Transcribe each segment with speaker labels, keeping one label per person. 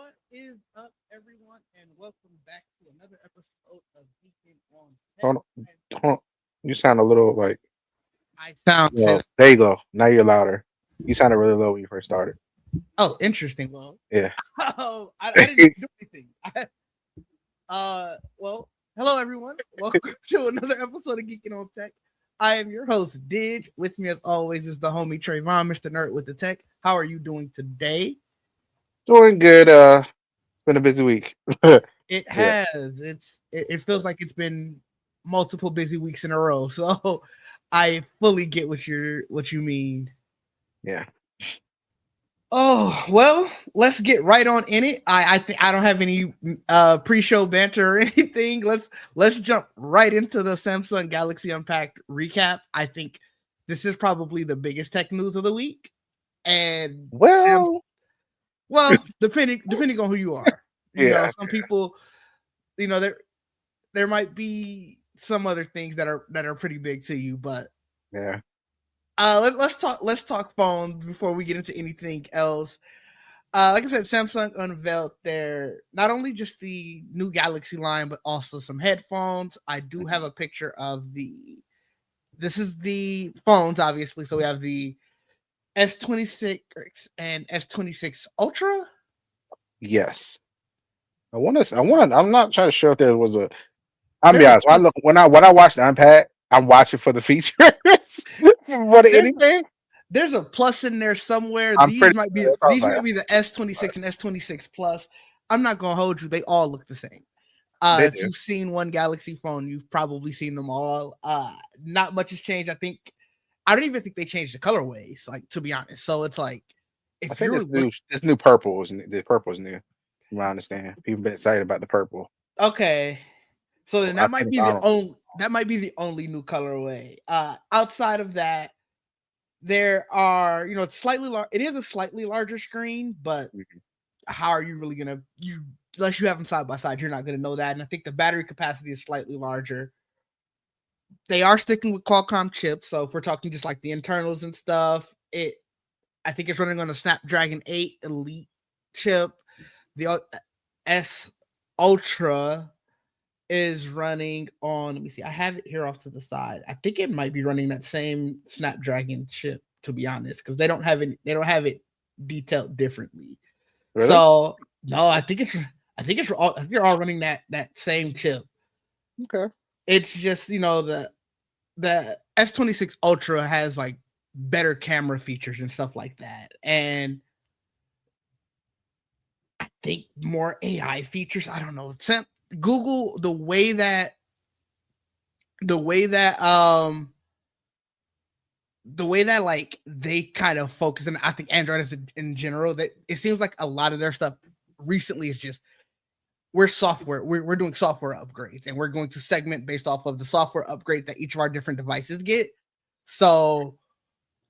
Speaker 1: What is up, everyone, and welcome back to another episode of Geekin on Tech.
Speaker 2: Hold on, hold on. You sound a little like,
Speaker 1: I sound say that.
Speaker 2: there you go. Now you're louder. You sounded really low when you first started.
Speaker 1: Oh, interesting. Well,
Speaker 2: Yeah.
Speaker 1: I didn't do anything. Well, hello everyone. Welcome to another episode of Geeking on Tech. I am your host, Dig. With me, as always, is the homie Trayvon, Mr. Nerd with the Tech. How are you doing today?
Speaker 2: Doing good. It's been a busy week.
Speaker 1: It
Speaker 2: Yeah.
Speaker 1: has. It feels like it's been multiple busy weeks in a row. So I fully get what you mean.
Speaker 2: Yeah.
Speaker 1: Oh well, let's get right on in it. I think I don't have any pre-show banter or anything. Let's jump right into the Samsung Galaxy Unpacked recap. I think this is probably the biggest tech news of the week. And Sam,
Speaker 2: Well,
Speaker 1: well, depending on who you are,
Speaker 2: yeah.
Speaker 1: some people, there might be some other things that are pretty big to you, but
Speaker 2: Yeah.
Speaker 1: let's talk phones before we get into anything else. Like I said, Samsung unveiled their not only just the new Galaxy line, but also some headphones. I do have a picture of the. This is the phones, obviously. So we have the S26 and S26 Ultra.
Speaker 2: Yes. I'm not trying to show if there was a. I'll be
Speaker 1: There's a
Speaker 2: honest.
Speaker 1: plus.
Speaker 2: When I watch the Unpack, I'm watching for the features more than
Speaker 1: There's
Speaker 2: anything.
Speaker 1: there's a plus in there somewhere.
Speaker 2: I'm
Speaker 1: These
Speaker 2: pretty
Speaker 1: might be
Speaker 2: sure that's what I was
Speaker 1: these
Speaker 2: like.
Speaker 1: might be the S26 and S26 Plus. I'm not gonna hold you. They all look the same.
Speaker 2: They
Speaker 1: If
Speaker 2: do.
Speaker 1: you've seen one Galaxy phone, you've probably seen them all. Not much has changed. I don't even think they changed the colorways, like, to be honest. So it's like
Speaker 2: I
Speaker 1: if
Speaker 2: think
Speaker 1: you're look
Speaker 2: this new purple is new. The purple is new. From what I understand, people been excited about the purple.
Speaker 1: okay, so then
Speaker 2: I think I don't.
Speaker 1: that might be the only new colorway. Outside of that, there are it's slightly it is a slightly larger screen, but how are you really gonna you unless you have them side by side, you're not gonna know that. And I think the battery capacity is slightly larger. They are sticking with Qualcomm chips, so if we're talking just like the internals and stuff, I think it's running on a Snapdragon 8 Elite chip. The S Ultra is running on. Let me see. I have it here off to the side. I think it might be running that same Snapdragon chip, to be honest, because they don't have it. They don't have it detailed differently.
Speaker 2: Really?
Speaker 1: So no, I think they're all running that same chip.
Speaker 2: Okay.
Speaker 1: It's just the S26 Ultra has like better camera features and stuff like that, and I think more AI features. I don't know. Google the way that like they kind of focus, and I think Android is in general, that it seems like a lot of their stuff recently is just we're doing software upgrades, and we're going to segment based off of the software upgrade that each of our different devices get. So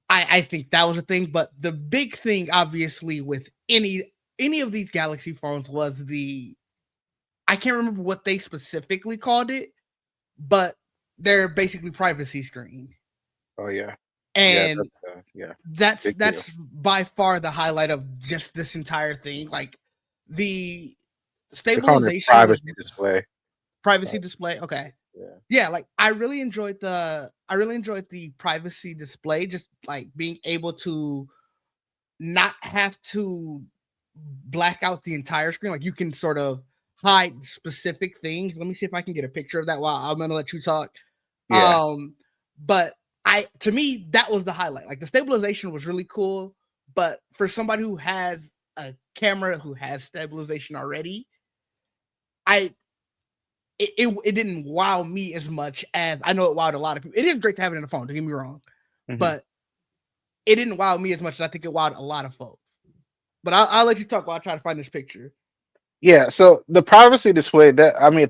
Speaker 1: I think that was a thing, but the big thing, obviously, with any of these Galaxy phones was I can't remember what they specifically called it, but they're basically privacy screen,
Speaker 2: Oh yeah. Yeah.
Speaker 1: and
Speaker 2: Yeah.
Speaker 1: that's
Speaker 2: Big deal.
Speaker 1: that's by far the highlight of just this entire thing. Like the
Speaker 2: They're calling it
Speaker 1: stabilization was
Speaker 2: privacy display.
Speaker 1: privacy
Speaker 2: Like,
Speaker 1: display. Okay,
Speaker 2: yeah.
Speaker 1: yeah, like I really enjoyed the privacy display, just like being able to not have to black out the entire screen. Like you can sort of hide specific things. Let me see if I can get a picture of that while I'm gonna let you talk.
Speaker 2: Yeah.
Speaker 1: But to me, that was the highlight. Like the stabilization was really cool, but for somebody who has a camera who has stabilization already, I it didn't wow me as much as I know it wowed a lot of people. It is great to have it in the phone, don't get me wrong,
Speaker 2: Hmm.
Speaker 1: but it didn't wow me as much as I think it wowed a lot of folks. But I'll let you talk while I try to find this picture.
Speaker 2: Yeah. So the privacy display, that I mean,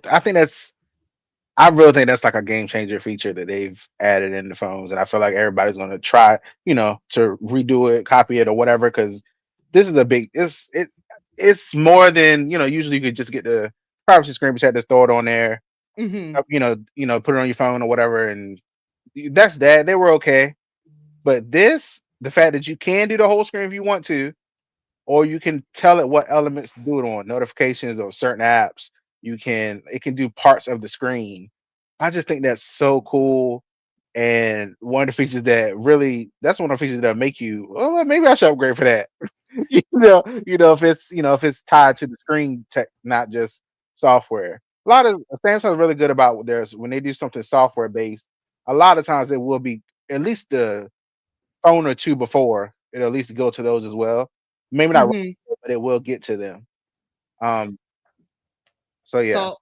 Speaker 2: I really think that's like a game changer feature that they've added in the phones, and I feel like everybody's going to try, to redo it, copy it, or whatever, because this is a big. It's more than Usually you could just get the privacy screen, but you had to throw it on there,
Speaker 1: Hmm.
Speaker 2: put it on your phone or whatever, and that's that. They were okay, but the fact that you can do the whole screen if you want to, or you can tell it what elements to do it on, notifications or certain apps. It can do parts of the screen. I just think that's so cool. And one of the features that really that's one of the features that make you, oh well, maybe I should upgrade for that. If it's if it's tied to the screen tech, not just software. A lot of Samsung's really good about theirs when they do something software based. A lot of times it will be at least the phone or two before it'll at least go to those as well. Maybe not, right
Speaker 1: Mhm.
Speaker 2: away, but it will get to them. Um, so yeah,
Speaker 1: So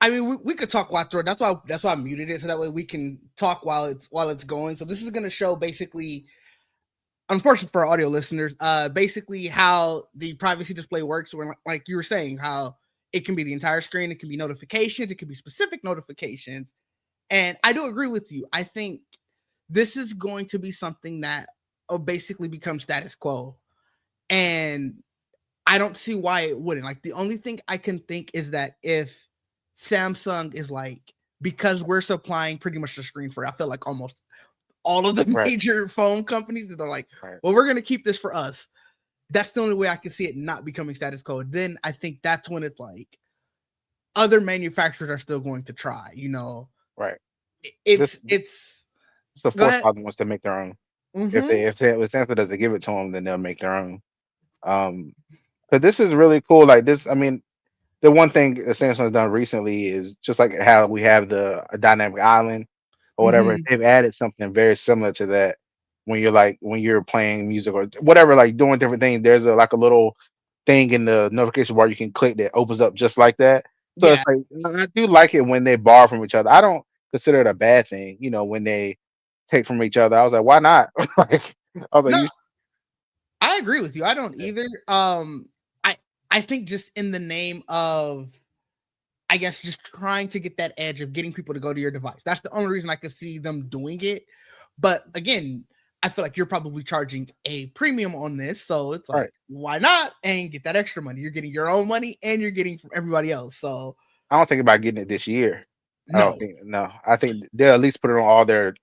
Speaker 1: I mean, we could talk while through it. That's why I muted it so that way we can talk while it's going. So this is going to show basically, unfortunately for our audio listeners, basically how the privacy display works. When like you were saying, how it can be the entire screen, it can be notifications, it can be specific notifications, and I do agree with you. I think this is going to be something that will basically become status quo, and I don't see why it wouldn't. Like the only thing I can think is that if Samsung is like, because we're supplying pretty much the screen for it, I feel like almost all of the
Speaker 2: right,
Speaker 1: major phone companies that are like,
Speaker 2: right,
Speaker 1: well, we're gonna keep this for us. That's the only way I can see it not becoming status quo. Then I think that's when it's like other manufacturers are still going to try.
Speaker 2: right. This
Speaker 1: It's
Speaker 2: is the
Speaker 1: go
Speaker 2: force
Speaker 1: ahead.
Speaker 2: father wants to make their own.
Speaker 1: Mm-hmm.
Speaker 2: If Samsung doesn't give it to them, then they'll make their own. Um, but this is really cool. Like this, I mean, the one thing that Samsung's done recently is just like how we have the a dynamic island or whatever.
Speaker 1: Mm-hmm.
Speaker 2: They've added something very similar to that when you're playing music or whatever, like doing different things. There's like a little thing in the notification bar you can click that opens up just like that. So
Speaker 1: Yeah.
Speaker 2: it's like I do like it when they borrow from each other. I don't consider it a bad thing, when they take from each other. I was like, why not? Like I was like,
Speaker 1: No,
Speaker 2: you
Speaker 1: I agree with you. I don't
Speaker 2: should.
Speaker 1: either. I I think just in the name of, I guess, just trying to get that edge of getting people to go to your device. That's the only reason I could see them doing it. But again, I feel like you're probably charging a premium on this, so it's
Speaker 2: Right.
Speaker 1: like, why not? And get that extra money. You're getting your own money and you're getting from everybody else. So
Speaker 2: I don't think about getting it this year. I don't
Speaker 1: no.
Speaker 2: think no. I think they'll at least put it on all their,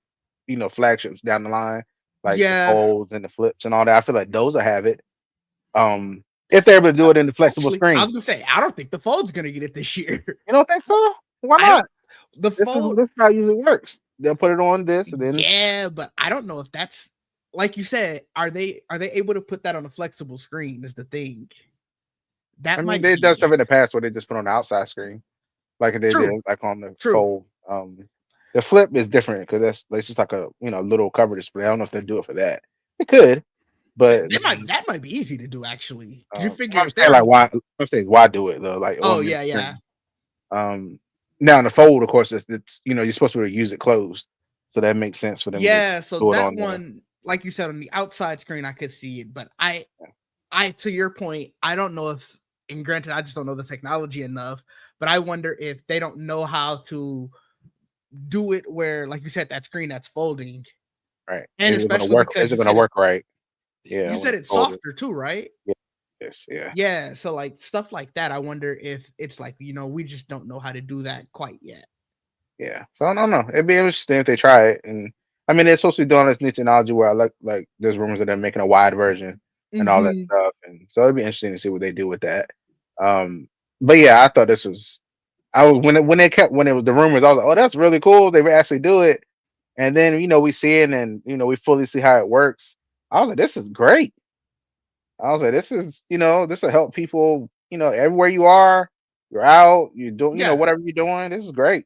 Speaker 2: flagships down the line, like the
Speaker 1: Yeah.
Speaker 2: folds and the flips and all that. I feel like those will have it. If they're able to do it in the flexible
Speaker 1: Actually, I was
Speaker 2: screen.
Speaker 1: gonna say I don't think the fold's gonna get it this year.
Speaker 2: You don't think so? Why
Speaker 1: I don't
Speaker 2: not?
Speaker 1: the fold.
Speaker 2: This is how it usually works. They'll put it on this and then
Speaker 1: Yeah, but I don't know if that's, like you said, are they able to put that on a flexible screen is the thing.
Speaker 2: I
Speaker 1: That
Speaker 2: mean
Speaker 1: might
Speaker 2: they've done
Speaker 1: be
Speaker 2: stuff in the past where they just put on the outside screen. Like they did
Speaker 1: true.
Speaker 2: like on the
Speaker 1: True.
Speaker 2: fold. The flip is different because that's just like a little cover display. I don't know if they do it for that. They could, but
Speaker 1: That might be easy to do actually. Cause you figure
Speaker 2: I'm
Speaker 1: if they
Speaker 2: saying like
Speaker 1: already
Speaker 2: why I'm saying why do it though, like
Speaker 1: oh
Speaker 2: on the
Speaker 1: yeah, yeah.
Speaker 2: screen. Now in the fold, of course, it's you're supposed to be able to use it closed, so that makes sense for them to
Speaker 1: Yeah, so
Speaker 2: do it
Speaker 1: that
Speaker 2: on there.
Speaker 1: one, like you said, on the outside screen, I could see it, but I to your point, I don't know if, and granted, I just don't know the technology enough, but I wonder if they don't know how to do it where, like you said, that screen that's folding.
Speaker 2: Right?
Speaker 1: And
Speaker 2: Is it going to
Speaker 1: especially
Speaker 2: work?
Speaker 1: because
Speaker 2: Is it going to work right? Yeah,
Speaker 1: you
Speaker 2: when
Speaker 1: said
Speaker 2: it's
Speaker 1: it's
Speaker 2: folded.
Speaker 1: softer too, right?
Speaker 2: Yeah. Yes. Yeah.
Speaker 1: Yeah, so like stuff like that, I wonder if it's like, we just don't know how to do that quite yet.
Speaker 2: Yeah. So I don't know. It'd be interesting if they try it. And I mean, they're supposed to be doing this new technology where I like there's rumors that they're making a wide version and all that
Speaker 1: Mhm.
Speaker 2: stuff. And so it'd be interesting to see what they do with that. Um, but yeah, I thought this was. I was when it was the rumors. I was like, oh, that's really cool. They would actually do it. And then we see it and we fully see how it works. I was like, this is great. I was like, this will help people, everywhere you are, you're out, you're doing,
Speaker 1: Yeah.
Speaker 2: whatever you're doing. This is great.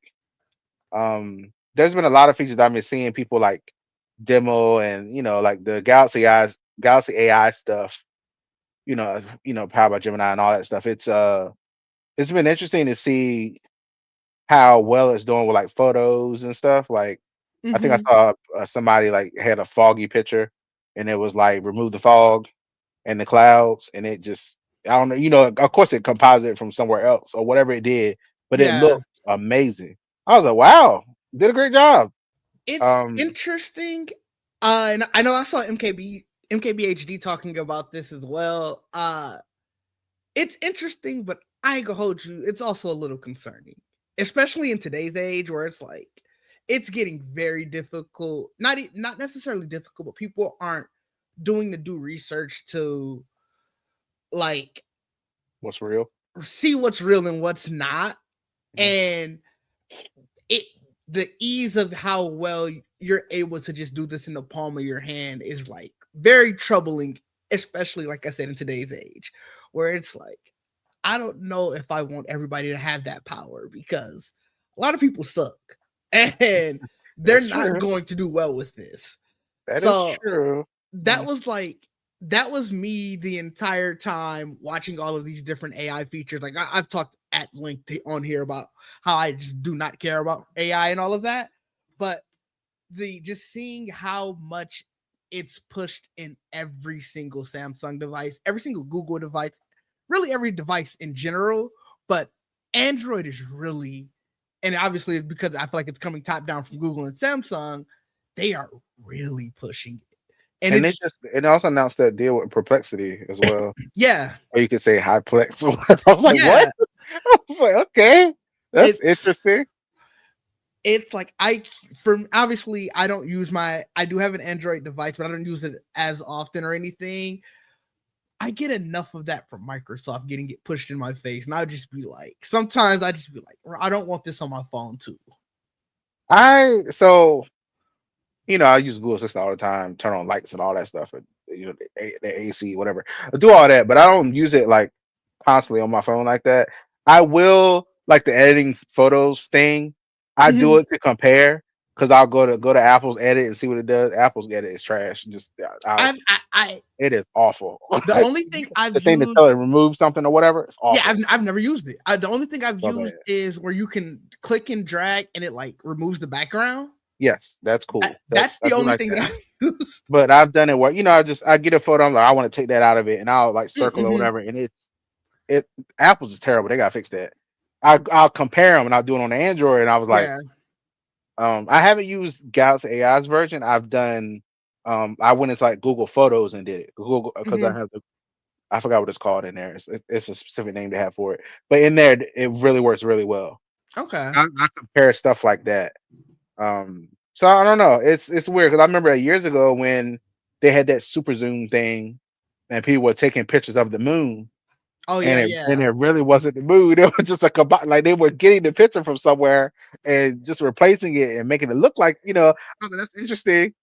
Speaker 2: There's been a lot of features I've been seeing people like demo and like the Galaxy AI stuff, powered by Gemini and all that stuff. It's been interesting to see how well it's doing with like photos and stuff. Like I think I
Speaker 1: Mhm.
Speaker 2: saw somebody like had a foggy picture and it was like remove the fog and the clouds, and it just I don't know, of course it composited from somewhere else or whatever it did, but it
Speaker 1: Yeah.
Speaker 2: looked amazing. I was like, wow, did a great job.
Speaker 1: It's
Speaker 2: Um,
Speaker 1: interesting. And I know I saw MKBHD talking about this as well. It's interesting, but I ain't gonna hold you. It's also a little concerning, especially in today's age where it's like it's getting very difficult. Not necessarily difficult, but people aren't doing the due research to like
Speaker 2: What's real?
Speaker 1: see what's real and what's not.
Speaker 2: Mhm.
Speaker 1: And it the ease of how well you're able to just do this in the palm of your hand is like very troubling, especially like I said in today's age, where it's like I don't know if I want everybody to have that power because a lot of people suck and they're
Speaker 2: That's
Speaker 1: not
Speaker 2: true.
Speaker 1: going to do well with this.
Speaker 2: That is
Speaker 1: So
Speaker 2: true.
Speaker 1: that
Speaker 2: Mm.
Speaker 1: was like that was me the entire time watching all of these different AI features. Like I've talked at length on here about how I just do not care about AI and all of that, but the just seeing how much it's pushed in every single Samsung device, every single Google device, really every device in general, but Android is really, and obviously it's because I feel like it's coming top down from Google and Samsung, they are really pushing it. And
Speaker 2: And they
Speaker 1: it's
Speaker 2: just it also announced that deal with Perplexity as well.
Speaker 1: yeah,
Speaker 2: Or you could say Hyplex or whatever. I was like, what?
Speaker 1: yeah,
Speaker 2: I was like, okay, that's
Speaker 1: it's
Speaker 2: interesting.
Speaker 1: it's like I from obviously I don't use I do have an Android device, but I don't use it as often or anything. I get enough of that from Microsoft getting it pushed in my face, and I'll just be like, sometimes I just be like, I don't want this on my phone too.
Speaker 2: I so I use Google Assistant all the time, turn on lights and all that stuff, and the AC, whatever. I do all that, but I don't use it like constantly on my phone like that. I will like the editing photos thing. I do
Speaker 1: Mhm.
Speaker 2: it to compare because I'll go to Apple's edit and see what it does. Apple's edit is trash. Just
Speaker 1: I
Speaker 2: it is awful.
Speaker 1: the
Speaker 2: Like,
Speaker 1: only thing I've
Speaker 2: the thing to
Speaker 1: used,
Speaker 2: tell it remove something or whatever, it's
Speaker 1: yeah,
Speaker 2: awful.
Speaker 1: I've never used it. The only thing I've
Speaker 2: So bad.
Speaker 1: used is where you can click and drag, and it like removes the background.
Speaker 2: Yes, that's cool.
Speaker 1: That's
Speaker 2: I
Speaker 1: the
Speaker 2: do
Speaker 1: only
Speaker 2: like
Speaker 1: thing that
Speaker 2: that.
Speaker 1: I used.
Speaker 2: But I've done it where I get a photo. I'm like, I want to take that out of it, and I'll like circle or
Speaker 1: Mhm.
Speaker 2: whatever. And it Apple's is terrible. They gotta fix that. I'll compare them, and I'll do it on the Android. And I was like,
Speaker 1: Yeah.
Speaker 2: I haven't used Galaxy AI's version. I've done. I went into like Google Photos and did it. Google because I
Speaker 1: Mhm.
Speaker 2: have the. I forgot what it's called in there. It's a specific name they have for it. But in there, it really works really well.
Speaker 1: Okay.
Speaker 2: I compare stuff like that. So I don't know. It's weird because I remember years ago when they had that super zoom thing, and people were taking pictures of the moon,
Speaker 1: Oh
Speaker 2: and
Speaker 1: yeah,
Speaker 2: it
Speaker 1: yeah,
Speaker 2: really wasn't the moon. It was just like they were getting the picture from somewhere and just replacing it and making it look like Oh, that's interesting.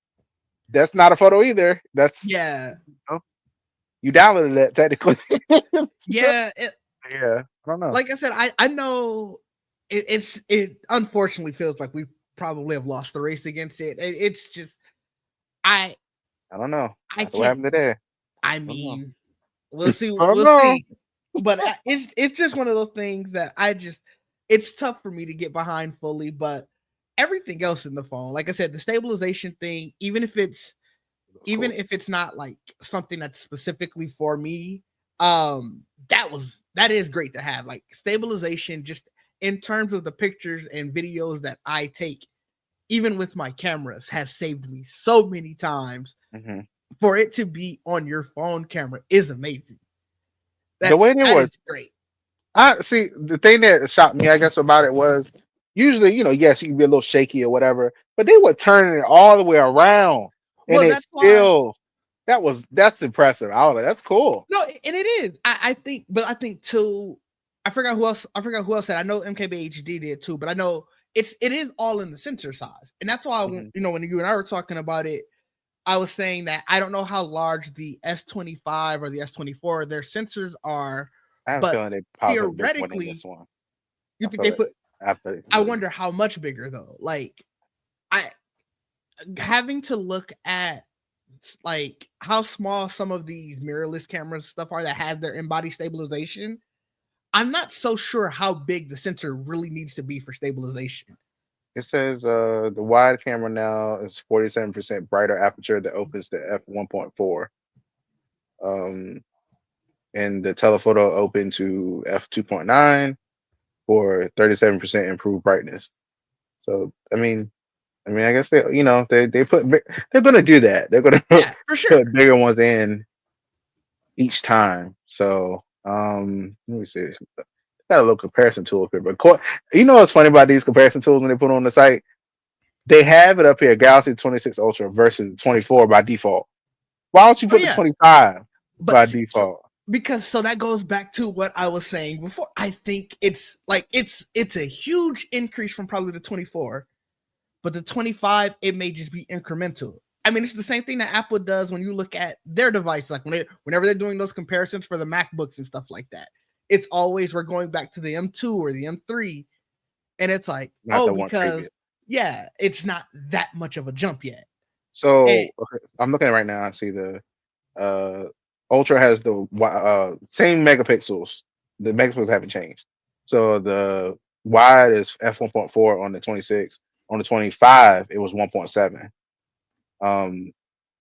Speaker 2: That's not a photo either.
Speaker 1: yeah,
Speaker 2: Oh, you downloaded that technically.
Speaker 1: yeah.
Speaker 2: Yeah, I don't know.
Speaker 1: Like I said, I know it unfortunately feels like we probably have lost the race against it. It's just I
Speaker 2: I don't know.
Speaker 1: I
Speaker 2: After what
Speaker 1: can't.
Speaker 2: happened today, I
Speaker 1: I
Speaker 2: don't know.
Speaker 1: mean, we'll see.
Speaker 2: I don't
Speaker 1: We'll
Speaker 2: know.
Speaker 1: see. But it's just one of those things that I just it's tough for me to get behind fully. But everything else in the phone, like I said, the stabilization thing, even
Speaker 2: Cool.
Speaker 1: if it's not like something that's specifically for me, that is great to have. Like stabilization just in terms of the pictures and videos that I take, even with my cameras, has saved me so many times.
Speaker 2: Hmm.
Speaker 1: For it to be on your phone camera is amazing.
Speaker 2: The way they
Speaker 1: That
Speaker 2: were
Speaker 1: is great.
Speaker 2: I see the thing that shocked me, I guess, about it was usually, yes, you can be a little shaky or whatever, but they were turning it all the way around, and
Speaker 1: Well,
Speaker 2: it
Speaker 1: that's why.
Speaker 2: still that's impressive. I was like, that's cool.
Speaker 1: No, and it is. I think, but I think too. I forgot who else. I forgot who else said. I know MKBHD did too, but I know it is all in the sensor size, and that's why
Speaker 2: Hmm.
Speaker 1: when you and I were talking about it, I was saying that I don't know how large the S25 or the S24 their sensors are,
Speaker 2: I have a
Speaker 1: but
Speaker 2: feeling they probably put a big one in this
Speaker 1: theoretically,
Speaker 2: one.
Speaker 1: you
Speaker 2: I
Speaker 1: think
Speaker 2: feel
Speaker 1: they
Speaker 2: it.
Speaker 1: put.
Speaker 2: I feel it
Speaker 1: I
Speaker 2: completely.
Speaker 1: wonder how much bigger though. Like I having to look at like how small some of these mirrorless cameras stuff are that have their in-body stabilization. I'm not so sure how big the sensor really needs to be for stabilization.
Speaker 2: It says the wide camera now is 47% brighter aperture that opens to f1.4. Um, and the telephoto open to f2.9 for 37% improved brightness. So I guess they they're gonna do that. They're gonna
Speaker 1: Yeah, for sure.
Speaker 2: put bigger ones in each time. So let me see. Got a little comparison tool up here, but what's funny about these comparison tools when they put on the site? They have it up here, Galaxy 26 Ultra versus 24 by default. Why don't you
Speaker 1: Oh
Speaker 2: put the
Speaker 1: yeah,
Speaker 2: 25
Speaker 1: but
Speaker 2: by
Speaker 1: see, so
Speaker 2: default?
Speaker 1: because so that goes back to what I was saying before. I think it's a huge increase from probably the 24, but the 25 it may just be incremental. I mean, it's the same thing that Apple does when you look at their device, like whenever they're doing those comparisons for the MacBooks and stuff like that. It's always we're going back to the M2 or the M3, and it's like,
Speaker 2: Not
Speaker 1: oh,
Speaker 2: the one
Speaker 1: because
Speaker 2: previous.
Speaker 1: yeah, it's not that much of a jump yet. And
Speaker 2: So okay, I'm looking at it right now. I see the uh Ultra has the same megapixels. The megapixels haven't changed. So the wide is f1.4 on the 26. On the 25, it was 1.7. Um,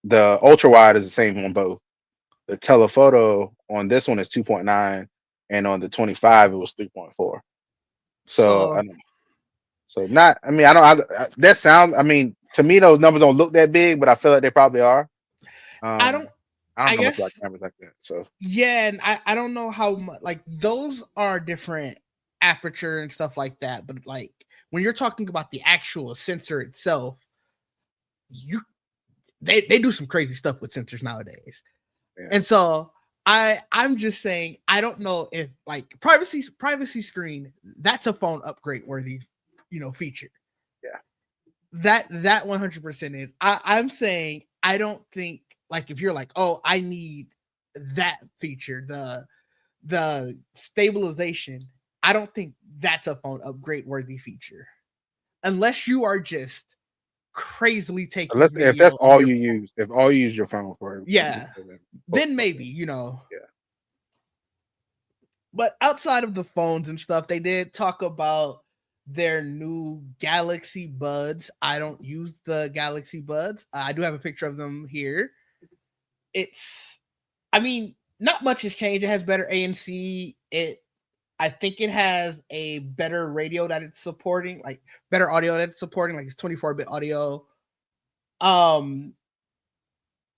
Speaker 2: the ultra wide is the same on both. The telephoto on this one is 2.9, and on the 25 it was 3.4. So I
Speaker 1: so
Speaker 2: don't. So not. I mean, I don't. That sound. I mean, to me, those numbers don't look that big, but I feel like they probably are.
Speaker 1: I don't.
Speaker 2: I don't
Speaker 1: I
Speaker 2: know much about
Speaker 1: guess
Speaker 2: cameras like that. So
Speaker 1: yeah, and I don't know how much like those are different aperture and stuff like that. But like when you're talking about the actual sensor itself, you they do some crazy stuff with sensors nowadays.
Speaker 2: yeah,
Speaker 1: And so I'm just saying I don't know if like privacy screen that's a phone upgrade worthy, feature.
Speaker 2: yeah.
Speaker 1: That 100% is. I'm saying I don't think like if you're like, oh, I need that feature, the stabilization. I don't think that's a phone upgrade worthy feature unless you are just crazily taking
Speaker 2: Unless if
Speaker 1: video
Speaker 2: that's
Speaker 1: of
Speaker 2: all
Speaker 1: your
Speaker 2: you use, if all you use your phone for,
Speaker 1: yeah. Then
Speaker 2: okay,
Speaker 1: maybe.
Speaker 2: yeah.
Speaker 1: But outside of the phones and stuff, they did talk about their new Galaxy Buds. I don't use the Galaxy Buds. I do have a picture of them here. It's, I mean, not much has changed. It has better ANC. I think it has a better radio that it's supporting, like better audio that it's supporting, like it's 24-bit audio. Um,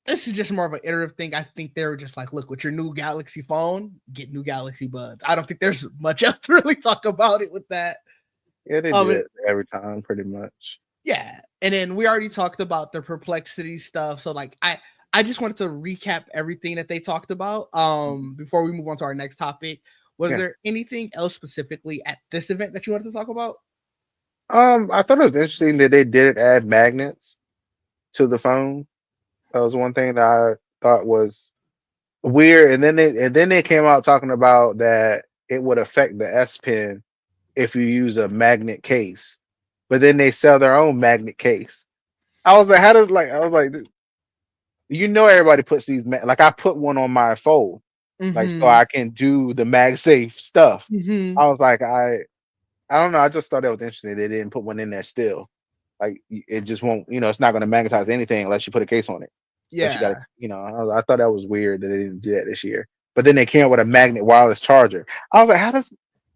Speaker 1: this is just more of an iterative thing. I think they were just like, look, with your new Galaxy phone, get new Galaxy Buds. I don't think there's much else to really talk about it with that.
Speaker 2: Yeah, they do
Speaker 1: Um,
Speaker 2: that every time, pretty much.
Speaker 1: yeah, and then we already talked about the perplexity stuff. So like, I just wanted to recap everything that they talked about. Before we move on to our next topic, was
Speaker 2: Yeah.
Speaker 1: there anything else specifically at this event that you wanted to talk about?
Speaker 2: I thought it was interesting that they did add magnets to the phone. That was one thing that I thought was weird. And then they came out talking about that it would affect the S Pen if you use a magnet case. But then they sell their own magnet case. I was like, how does like I was like, everybody puts these like I put one on my phone, like so
Speaker 1: Mm-hmm.
Speaker 2: I can do the MagSafe stuff.
Speaker 1: Mm-hmm.
Speaker 2: I was like, I don't know. I just thought that was interesting. They didn't put one in there still. Like it just won't, it's not going to magnetize anything unless you put a case on it. Unless you got to,
Speaker 1: Yeah.
Speaker 2: I thought that was weird that they didn't do that this year. But then they came out with a magnet wireless charger. I was like, how does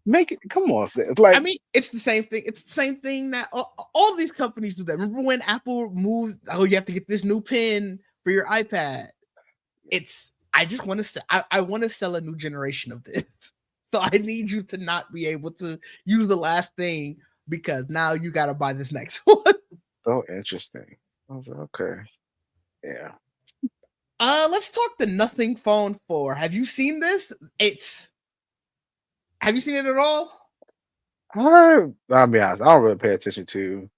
Speaker 2: make it? Come on, sis.
Speaker 1: I
Speaker 2: Like,
Speaker 1: mean, it's the same thing. It's the same thing that all these companies do that. Remember when Apple moved? Oh, you have to get this new pen for your iPad. I just want to sell. I want to sell a new generation of this. So I need you to not be able to use the last thing because now you got to buy this next one.
Speaker 2: so interesting. I was like, okay, yeah.
Speaker 1: Let's talk the Nothing Phone 4. Have you seen this? Have you seen it at all?
Speaker 2: I'll be honest. I don't really pay attention to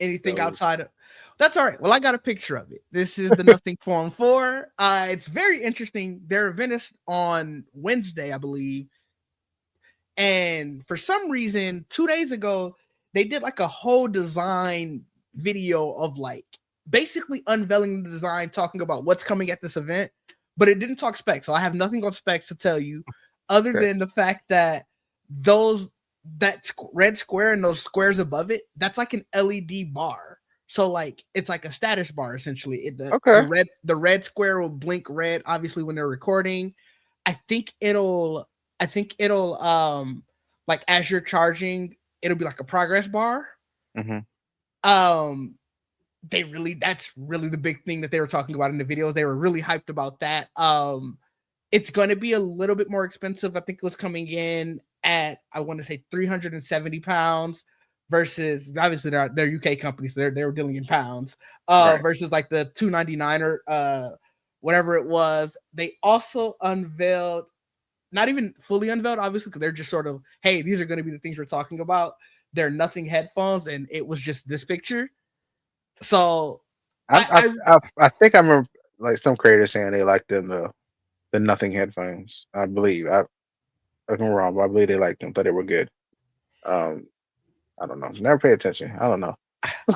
Speaker 1: Anything
Speaker 2: those.
Speaker 1: outside of that's all right. Well, I got a picture of it. This is the Nothing Phone 4. It's very interesting. Their event is on Wednesday, I believe. And for some reason, 2 days ago, they did like a whole design video of like basically unveiling the design, talking about what's coming at this event, but it didn't talk specs. So I have nothing on specs to tell you other
Speaker 2: Okay.
Speaker 1: than the fact that those that red square and those squares above it, that's like an LED bar. So like it's like a status bar essentially.
Speaker 2: Okay.
Speaker 1: The red square will blink red obviously when they're recording. I think it'll I think it'll like as you're charging, it'll be like a progress bar.
Speaker 2: Hmm.
Speaker 1: Um that's really the big thing that they were talking about in the videos. They were really hyped about that. It's gonna be a little bit more expensive. I think it was coming in at I want to say 370 pounds versus obviously they're UK companies, so they were dealing in pounds.
Speaker 2: Right.
Speaker 1: Versus like the 299 or whatever it was. They also unveiled not even fully unveiled, obviously, because they're just sort of, hey, these are going to be the things we're talking about. They're nothing headphones, and it was just this picture. So
Speaker 2: I think I remember like some creators saying they liked them the nothing headphones. I believe if I'm wrong, but I believe they liked them. Thought they were good. Um, I don't know. Never pay attention. I don't know.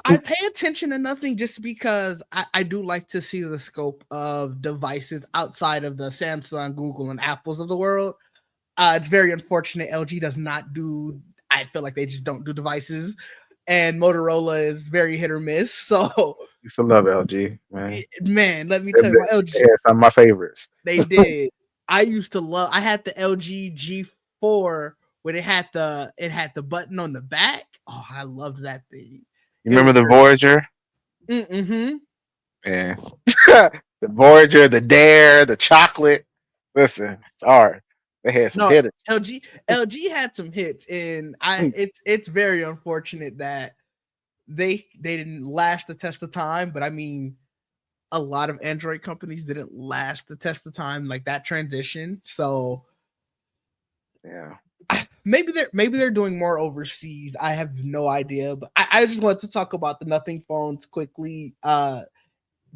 Speaker 1: I pay attention to nothing just because I do like to see the scope of devices outside of the Samsung, Google, and Apples of the world. It's very unfortunate LG does not do. I feel like they just don't do devices, and Motorola is very hit or miss. So,
Speaker 2: Used to love LG, man.
Speaker 1: man, let me
Speaker 2: They,
Speaker 1: tell you, my
Speaker 2: they
Speaker 1: LG
Speaker 2: had some of my favorites.
Speaker 1: they did. I used to love. I had the LG G4 when it had the button on the back. Oh, I loved that thing.
Speaker 2: You
Speaker 1: It
Speaker 2: remember
Speaker 1: was
Speaker 2: the Voyager?
Speaker 1: mm-hmm.
Speaker 2: Yeah. The Voyager, the Dare, the chocolate. Listen, sorry. They had some
Speaker 1: No,
Speaker 2: hitters.
Speaker 1: LG had some hits, and it's very unfortunate that they didn't last the test of time. But I mean, a lot of Android companies didn't last the test of time, like that transition. So
Speaker 2: Yeah.
Speaker 1: maybe they're doing more overseas. I have no idea, but I just wanted to talk about the nothing phones quickly.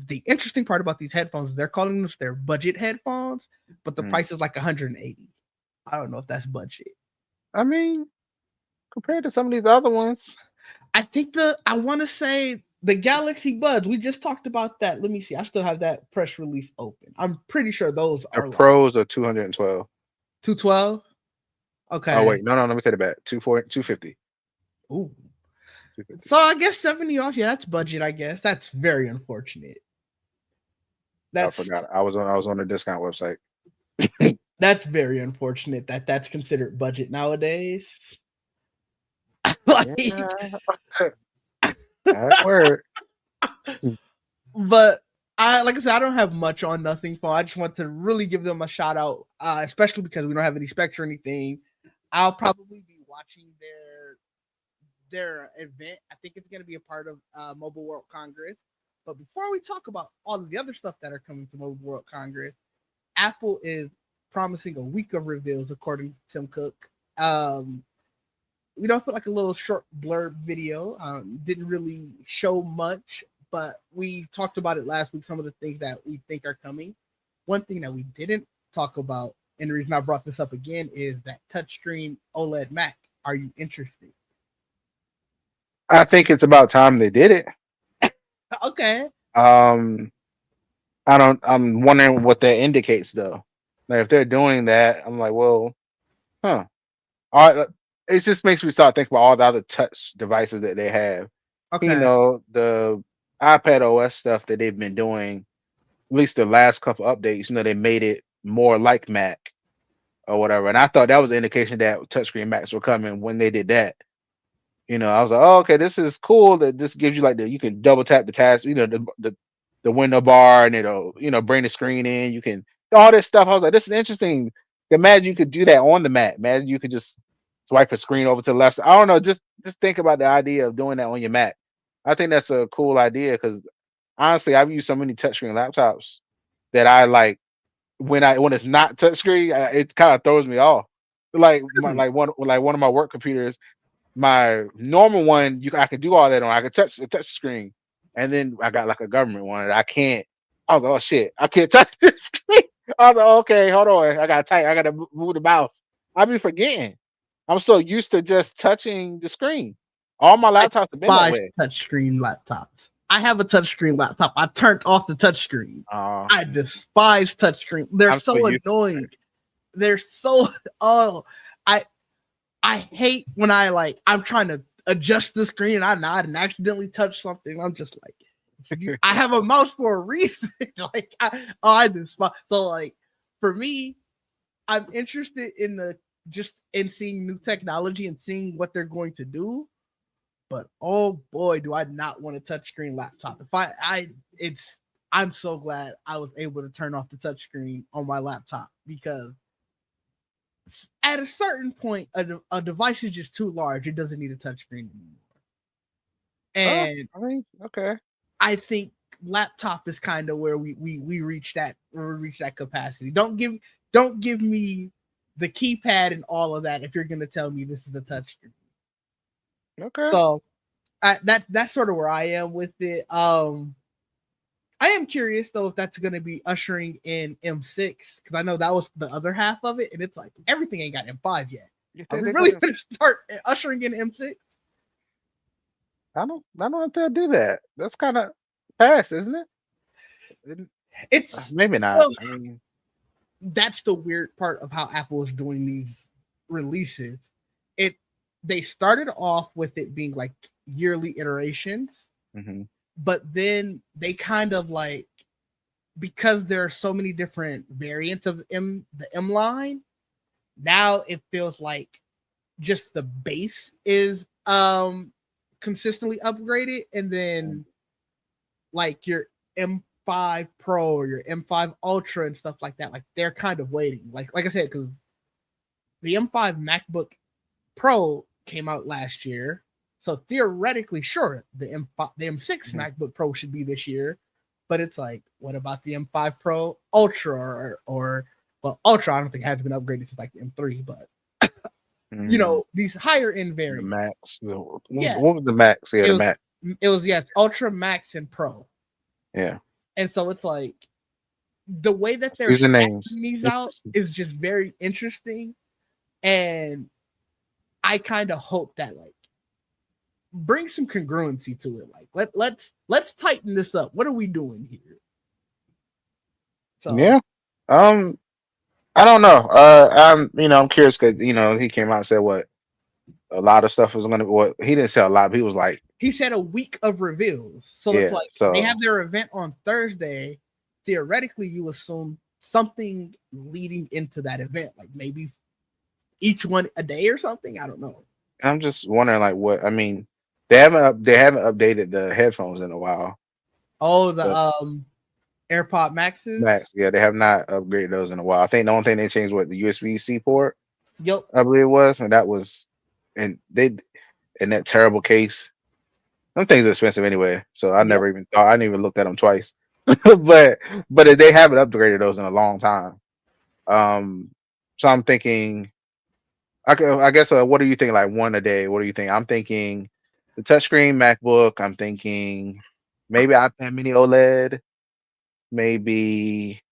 Speaker 1: The interesting part about these headphones is they're calling them their budget headphones, but the
Speaker 2: Mm.
Speaker 1: price is like 180. I don't know if that's budget.
Speaker 2: I mean, compared to some of these other ones,
Speaker 1: I think I want to say the Galaxy Buds. We just talked about that. Let me see. I still have that press release open. I'm pretty sure those
Speaker 2: their
Speaker 1: are like
Speaker 2: pros are 212.
Speaker 1: 212.
Speaker 2: Oh
Speaker 1: Okay.
Speaker 2: wait, no, let me take it back. 250.
Speaker 1: Ooh.
Speaker 2: 250.
Speaker 1: So I guess 70 off. Yeah, that's budget. I guess that's very unfortunate.
Speaker 2: I
Speaker 1: That's
Speaker 2: forgot. I was on the discount website.
Speaker 1: that's very unfortunate that that's considered budget nowadays. Like,
Speaker 2: Yeah. That word.
Speaker 1: but I like I said, I don't have much on nothing phone. I just want to really give them a shout out, especially because we don't have any specs or anything. I'll probably be watching their event. I think it's going to be a part of Mobile World Congress. But before we talk about all of the other stuff that are coming to Mobile World Congress, Apple is promising a week of reveals, according to Tim Cook. We don't feel like a little short blurb video. Didn't really show much, but we talked about it last week. Some of the things that we think are coming. One thing that we didn't talk about, and the reason I brought this up again, is that touchscreen OLED Mac. Are you interested?
Speaker 2: I think it's about time they did it.
Speaker 1: Okay.
Speaker 2: Um, I'm wondering what that indicates though. Like if they're doing that, I'm like, well, huh. All right, it just makes me start thinking about all the other touch devices that they have.
Speaker 1: Okay.
Speaker 2: The iPad OS stuff that they've been doing, at least the last couple updates, they made it more like Mac or whatever. And I thought that was an indication that touchscreen Macs were coming when they did that. I was like, oh, okay, this is cool. That this gives you like you can double tap the task, the window bar, and it'll bring the screen in. You can all this stuff. I was like, this is interesting. Imagine you could do that on the Mac. Imagine you could just swipe a screen over to the left. I don't know. Just think about the idea of doing that on your Mac. I think that's a cool idea because honestly, I've used so many touchscreen laptops that I like when it's not touchscreen, it kind of throws me off.
Speaker 1: Really?
Speaker 2: Like one of my work computers, my normal one, I could do all that on. I could touch the screen, and then I got like a government one that I can't. I was like, oh shit, I can't touch the screen. I was like, okay, hold on, I gotta type, I gotta move the mouse. I be forgetting. I'm so used to just touching the screen. All my
Speaker 1: I
Speaker 2: laptops have been that
Speaker 1: despise
Speaker 2: way.
Speaker 1: touchscreen laptops. I have a touchscreen laptop. I turned off the touchscreen.
Speaker 2: Uh,
Speaker 1: I despise touchscreen. They're
Speaker 2: I'm so
Speaker 1: so
Speaker 2: used.
Speaker 1: annoying. They're so oh I I hate when I'm trying to adjust the screen and I nod and accidentally touch something. I'm just like, I have a mouse for a reason. I despise. So for me, I'm interested in the just in seeing new technology and seeing what they're going to do. But oh boy, do I not want a touchscreen laptop. If it's I'm so glad I was able to turn off the touchscreen on my laptop because at a certain point, a device is just too large. It doesn't need a touchscreen anymore.
Speaker 2: Oh,
Speaker 1: And
Speaker 2: I mean, okay.
Speaker 1: I think laptop is kind of where we reach that capacity. Don't give me the keypad and all of that if you're going to tell me this is a touchscreen.
Speaker 2: Okay.
Speaker 1: So that's sort of where I am with it. I am curious though if that's going to be ushering in M6 because I know that was the other half of it, and it's like everything ain't got M5 yet.
Speaker 2: You
Speaker 1: Are
Speaker 2: think
Speaker 1: we
Speaker 2: they're
Speaker 1: really
Speaker 2: gonna?
Speaker 1: going to start ushering in M6?
Speaker 2: I don't know if they'll do that. That's kind of fast, isn't it? Isn't-
Speaker 1: It's
Speaker 2: Maybe not.
Speaker 1: well,
Speaker 2: I mean,
Speaker 1: that's the weird part of how Apple is doing these releases. It They started off with it being like yearly iterations,
Speaker 2: hmm
Speaker 1: but then they kind of like because there are so many different variants of the M line, now it feels like just the base is consistently upgraded and then like your M5 Pro or your M5 Ultra and stuff like that, like they're kind of waiting. Like I said, because the M5 MacBook Pro came out last year, so theoretically, sure, the M6
Speaker 2: hmm
Speaker 1: MacBook Pro should be this year, but it's like, what about the M5 Pro Ultra or well, Ultra? I don't think has been upgraded to like the M3, but
Speaker 2: hmm
Speaker 1: these higher end
Speaker 2: The
Speaker 1: variants.
Speaker 2: Max.
Speaker 1: Yeah,
Speaker 2: What was the Max? Yeah,
Speaker 1: it
Speaker 2: the
Speaker 1: was
Speaker 2: Max.
Speaker 1: it's Ultra, Max, and Pro.
Speaker 2: Yeah.
Speaker 1: And so it's like the way that they're
Speaker 2: Use the names.
Speaker 1: stacking these out is just very interesting. And I kind of hope that like bring some congruency to it. Like let's tighten this up. What are we doing here? So
Speaker 2: Yeah. Um. I don't know. I'm curious because he came out and said what a lot of stuff was gonna. What he didn't say a lot, but he was like,
Speaker 1: he said a week of reveals. So it's
Speaker 2: yeah.
Speaker 1: like they
Speaker 2: So
Speaker 1: have their event on Thursday. Theoretically, you assume something leading into that event, like maybe each one a day or something. I don't know.
Speaker 2: I'm just wondering, like, what I mean. They haven't updated the headphones in a while.
Speaker 1: Oh, the
Speaker 2: The
Speaker 1: AirPod Maxes.
Speaker 2: Max, yeah, they have not upgraded those in a while. I think the only thing they changed was the USB-C port,
Speaker 1: Yep.
Speaker 2: I believe it was, and that was, and they in that terrible case. Them things are expensive anyway, so I
Speaker 1: Yep.
Speaker 2: never even thought. I didn't even looked at them twice. but they haven't upgraded those in a long time. Um, so I'm thinking, I guess, what do you think? Like one a day? What do you think? I'm thinking the touchscreen MacBook. I'm thinking maybe iPad Mini OLED. Maybe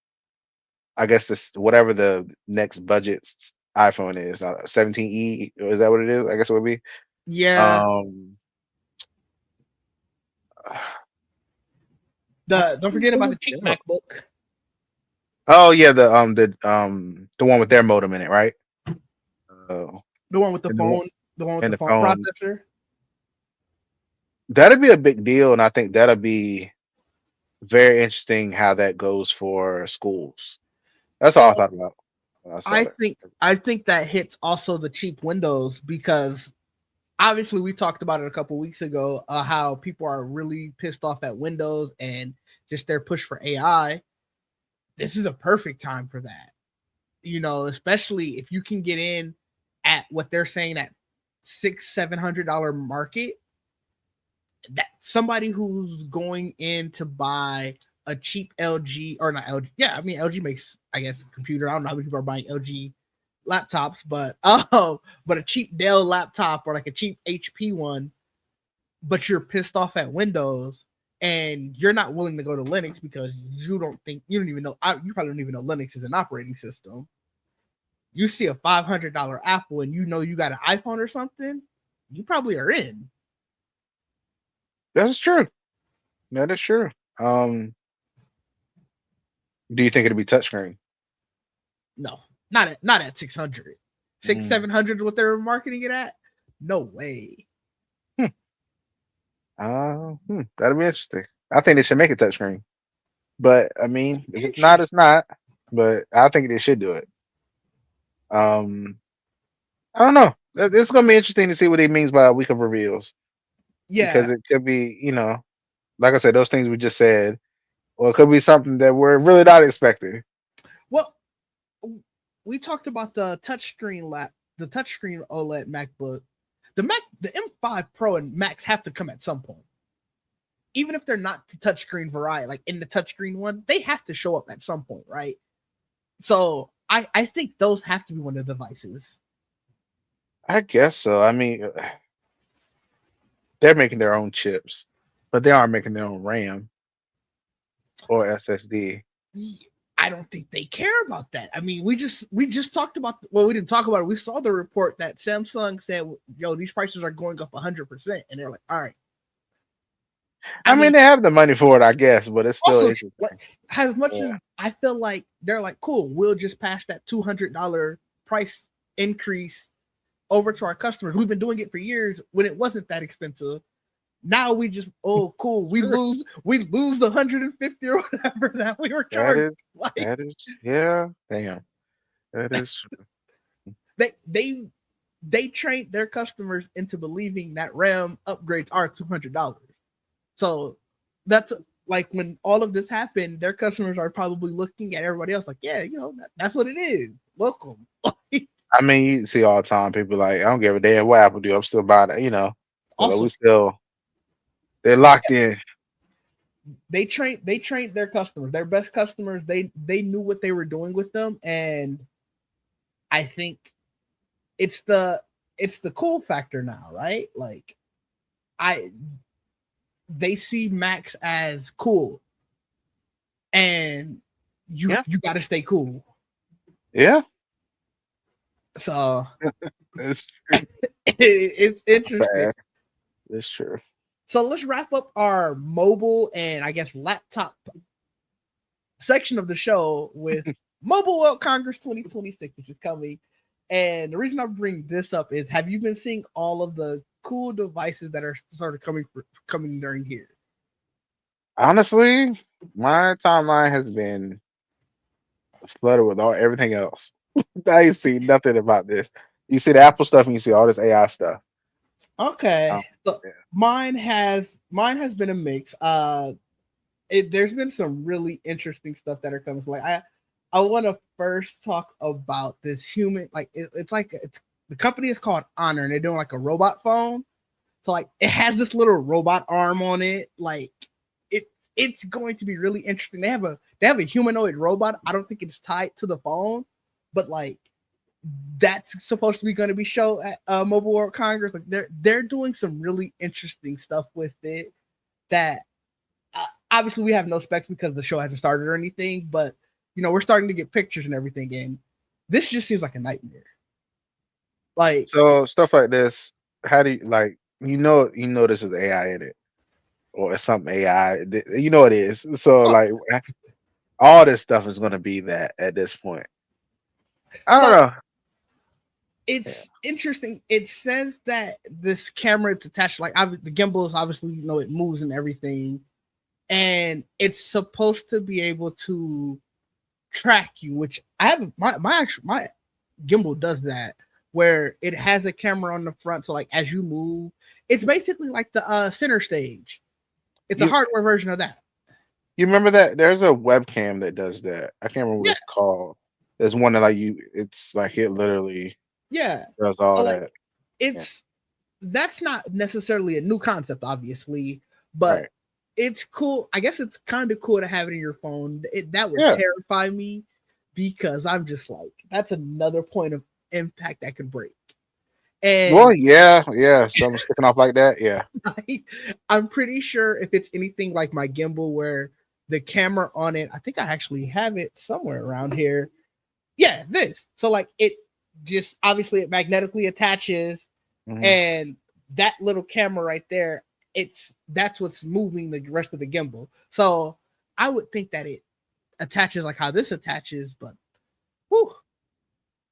Speaker 2: I guess this whatever the next budget iPhone is, 17e. Is that what it is? I guess it would be.
Speaker 1: Yeah.
Speaker 2: Um, I
Speaker 1: Don't
Speaker 2: think
Speaker 1: forget about the
Speaker 2: anything
Speaker 1: cheap
Speaker 2: else.
Speaker 1: MacBook,
Speaker 2: Oh yeah, the one with their modem in it, right? Uh,
Speaker 1: the one with the
Speaker 2: and the one
Speaker 1: phone, the one with
Speaker 2: and
Speaker 1: the
Speaker 2: the
Speaker 1: phone
Speaker 2: phone.
Speaker 1: processor.
Speaker 2: That'd be a big deal, and I think that'll be very interesting how that goes for schools. That's all I
Speaker 1: So
Speaker 2: thought about when I saw that.
Speaker 1: I think that hits also the cheap Windows because obviously we talked about it a couple weeks ago how people are really pissed off at Windows and just their push for AI. This is a perfect time for that. Especially if you can get in at what they're saying at $600-700 market, that somebody who's going in to buy a cheap LG or not LG, yeah, I mean LG makes I guess a computer. I don't know how many people are buying LG laptops, but but a cheap Dell laptop or like a cheap HP one, but you're pissed off at Windows and you're not willing to go to Linux because you don't even know you probably don't even know Linux is an operating system. You see a $500 Apple and you know you got an iPhone or something, you probably are in.
Speaker 2: That's true. That is true. Do you think it'll be touchscreen?
Speaker 1: No, not at 600. Six,
Speaker 2: Mm.
Speaker 1: 700 what they're marketing it at? No way.
Speaker 2: Hmm. That'll be interesting. I think they should make it touchscreen. But I mean, if it's not,
Speaker 1: Interesting.
Speaker 2: it's not. But I think they should do it. Um, I don't know. It's gonna be interesting to see what he means by a week of reveals because
Speaker 1: Yeah.
Speaker 2: it could be, like I said, those things we just said, or it could be something that we're really not expecting.
Speaker 1: Well, we talked about the touchscreen OLED MacBook. The M5 Pro and Max have to come at some point. Even if they're not the touchscreen variety, like in the touchscreen one, they have to show up at some point, right? So I think those have to be one of the devices.
Speaker 2: I guess so. I mean, they're making their own chips, but they aren't making their own RAM or SSD.
Speaker 1: I don't think they care about that. I mean, we just talked about, well, we didn't talk about it. We saw the report that Samsung said, "Yo, these prices are going up 100%," and they're like, "All right." I
Speaker 2: I mean,
Speaker 1: mean,
Speaker 2: they have the money for it, I guess, but it's still
Speaker 1: also, what
Speaker 2: interesting.
Speaker 1: as much as
Speaker 2: Yeah.
Speaker 1: I feel like they're like, "Cool, we'll just pass that $200 price increase over to our customers. We've been doing it for years when it wasn't that expensive. Now we just, oh, cool,
Speaker 2: Sure.
Speaker 1: we lose 150 or whatever that we were
Speaker 2: That
Speaker 1: charged."
Speaker 2: is
Speaker 1: Like
Speaker 2: that is yeah. Damn. That is true.
Speaker 1: they they they trained their customers into believing that RAM upgrades are $200. So that's like when all of this happened, their customers are probably looking at everybody else like, yeah, that's what it is. Welcome.
Speaker 2: I mean, you see all the time people like, I don't give a damn what Apple do. I'm still buying it, you know. So like,
Speaker 1: Also,
Speaker 2: we still they're locked in.
Speaker 1: they trained their customers, their best customers. They knew what they were doing with them, and I think it's the it's the cool factor now, right? Like I they see Max as cool, and you
Speaker 2: Yeah.
Speaker 1: you got to stay cool.
Speaker 2: Yeah.
Speaker 1: So
Speaker 2: It's true.
Speaker 1: it's interesting.
Speaker 2: Fast. It's true.
Speaker 1: So let's wrap up our mobile and I guess laptop section of the show with Mobile World Congress 2026, which is coming. And the reason I bring this up is, have you been seeing all of the cool devices that are sort of coming during here?
Speaker 2: Honestly, my timeline has been flooded with all everything else. I ain't see nothing about this. You see the Apple stuff and you see all this AI stuff.
Speaker 1: Okay,
Speaker 2: Um,
Speaker 1: so
Speaker 2: yeah.
Speaker 1: mine has been a mix. There's been some really interesting stuff that are coming. So, like I want to first talk about this human. Like it's like it's the company is called Honor, and they're doing like a robot phone. So like it has this little robot arm on it. Like it's going to be really interesting. They have a humanoid robot. I don't think it's tied to the phone, but like that's supposed to be going to be show at Mobile World Congress. Like they're doing some really interesting stuff with it. That obviously we have no specs because the show hasn't started or anything, but we're starting to get pictures and everything, and this just seems like a nightmare. Like,
Speaker 2: So stuff like this, how do you like you know this is AI in it or it's something AI. You know it is. So
Speaker 1: oh,
Speaker 2: like all this stuff is gonna be that at this point. I don't
Speaker 1: so
Speaker 2: know. Yeah.
Speaker 1: it's interesting. It says that this camera it's attached, like the gimbal is obviously it moves and everything, and it's supposed to be able to track you, which I have my gimbal does that, where it has a camera on the front, so like as you move, it's basically like the center stage. It's a
Speaker 2: You
Speaker 1: hardware version of that.
Speaker 2: you remember that there's a webcam that does that. I can't remember what
Speaker 1: Yeah,
Speaker 2: it's called. There's one that like it's like it literally
Speaker 1: yeah.
Speaker 2: does
Speaker 1: So
Speaker 2: all
Speaker 1: like
Speaker 2: that. Yeah.
Speaker 1: it's that's not necessarily a new concept, obviously, but
Speaker 2: Right.
Speaker 1: it's cool. I guess it's kind of cool to have it in your phone. That would
Speaker 2: Yeah.
Speaker 1: terrify me because I'm just like, that's another point of impact that could break.
Speaker 2: Well,
Speaker 1: And
Speaker 2: yeah, yeah. Something sticking off like that. Yeah.
Speaker 1: I'm pretty sure if it's anything like my gimbal, where the camera on it, I think I actually have it somewhere around here. Yeah, this. So like it just obviously it magnetically attaches,
Speaker 2: Hmm.
Speaker 1: and that little camera right there, that's what's moving the rest of the gimbal. So I would think that it attaches like how this attaches, but whew,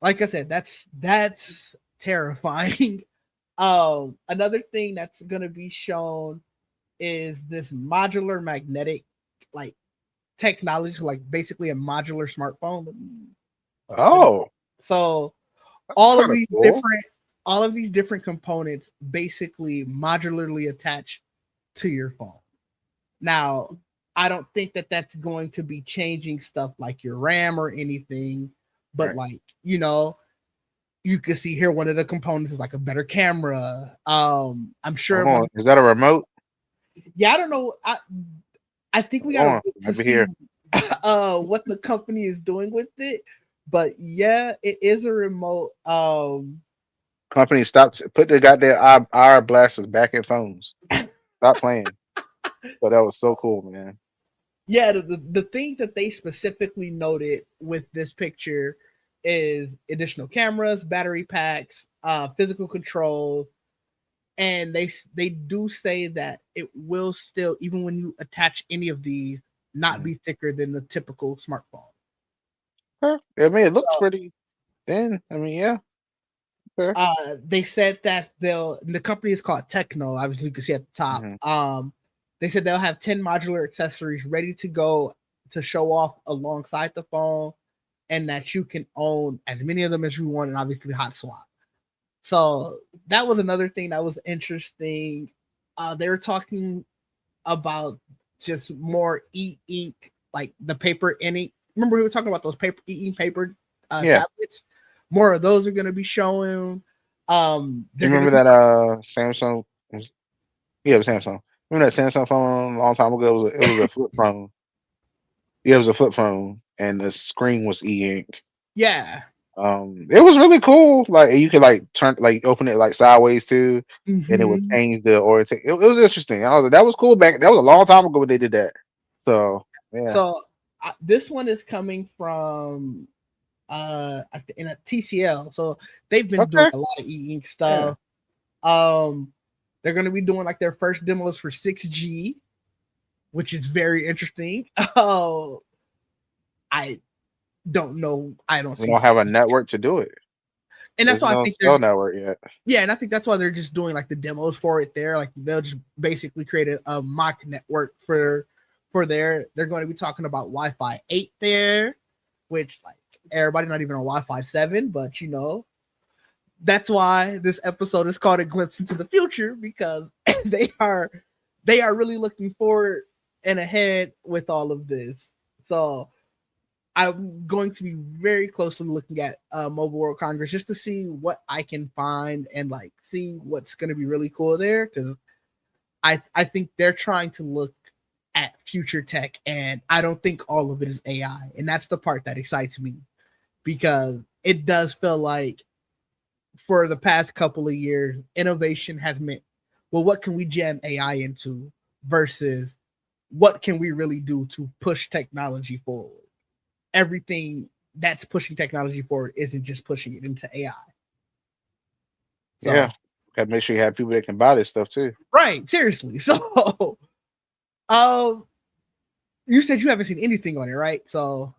Speaker 1: like I said, that's terrifying. Another thing that's gonna be shown is this modular magnetic like technology, so like basically a modular smartphone.
Speaker 2: Oh,
Speaker 1: So
Speaker 2: that's
Speaker 1: all of
Speaker 2: kind of
Speaker 1: these
Speaker 2: cool.
Speaker 1: different all of these different components basically modularly attach to your phone. Now, I don't think that that's going to be changing stuff like your RAM or anything, but
Speaker 2: Right.
Speaker 1: like, you can see here one of the components is like a better camera. I'm
Speaker 2: Hold
Speaker 1: sure
Speaker 2: on. Is that a remote?
Speaker 1: yeah, I don't know. I think we
Speaker 2: Hold
Speaker 1: gotta
Speaker 2: on.
Speaker 1: wait to
Speaker 2: Maybe
Speaker 1: see
Speaker 2: here.
Speaker 1: what the company is doing with it. But yeah, it is a remote.
Speaker 2: Company stopped. Put the goddamn IR blasters back in phones. Stop playing. But that was so cool, man.
Speaker 1: Yeah, the thing that they specifically noted with this picture is additional cameras, battery packs, physical control, and they do say that it will still, even when you attach any of these, not
Speaker 2: Mhm.
Speaker 1: be thicker than the typical smartphone.
Speaker 2: Huh. I mean, it
Speaker 1: So
Speaker 2: looks pretty thin. I mean, yeah. Fair.
Speaker 1: they said that the company is called Techno, obviously you can see at the top.
Speaker 2: Hmm.
Speaker 1: They said they'll have 10 modular accessories ready to go to show off alongside the phone, and that you can own as many of them as you want, and obviously hot swap. So that was another thing that was interesting. They were talking about just more e-ink, like the paper ink. Remember we were talking about those paper e-ink paper
Speaker 2: Yeah.
Speaker 1: tablets? More of those are going to be showing.
Speaker 2: You
Speaker 1: They're going to
Speaker 2: remember
Speaker 1: be
Speaker 2: that Samsung? Yeah, it was Samsung. Remember that Samsung phone a long time ago? It was a flip phone. Yeah, it was a flip phone, and the screen was e-ink.
Speaker 1: yeah.
Speaker 2: It was really cool. Like you could like turn, like open it like sideways too, and it would
Speaker 1: Hmm.
Speaker 2: change the orientation. It was interesting. I was like, that was cool back. That was a long time ago when they did that. So yeah.
Speaker 1: So this one is coming from in a TCL. So they've been doing
Speaker 2: Okay.
Speaker 1: a lot of e-ink
Speaker 2: Yeah.
Speaker 1: stuff. Um, they're going to be doing like their first demos for 6G, which is very interesting. Oh, I don't know. I don't
Speaker 2: We
Speaker 1: see
Speaker 2: don't have a
Speaker 1: 6G.
Speaker 2: network to do it.
Speaker 1: And that's
Speaker 2: There's
Speaker 1: why I
Speaker 2: no
Speaker 1: think
Speaker 2: cell
Speaker 1: they're,
Speaker 2: network yet.
Speaker 1: yeah, and I think that's why they're just doing like the demos for it there. Like they'll just basically create a mock network for they're going to be talking about Wi-Fi 8 there, which like everybody not even on Wi-Fi 7, but that's why this episode is called a glimpse into the future, because they are they are really looking forward and ahead with all of this. So I'm going to be very closely looking at Mobile World Congress just to see what I can find and like see what's going to be really cool there, because I think they're trying to look at future tech, and I don't think all of it is AI, and that's the part that excites me, because it does feel like for the past couple of years, innovation has meant, well, what can we jam AI into versus what can we really do to push technology forward? Everything that's pushing technology forward isn't just pushing it into AI.
Speaker 2: Yeah.
Speaker 1: So,
Speaker 2: Gotta make sure you have people that can buy this stuff too.
Speaker 1: right, seriously. So, um, you said you haven't seen anything on it, right? So,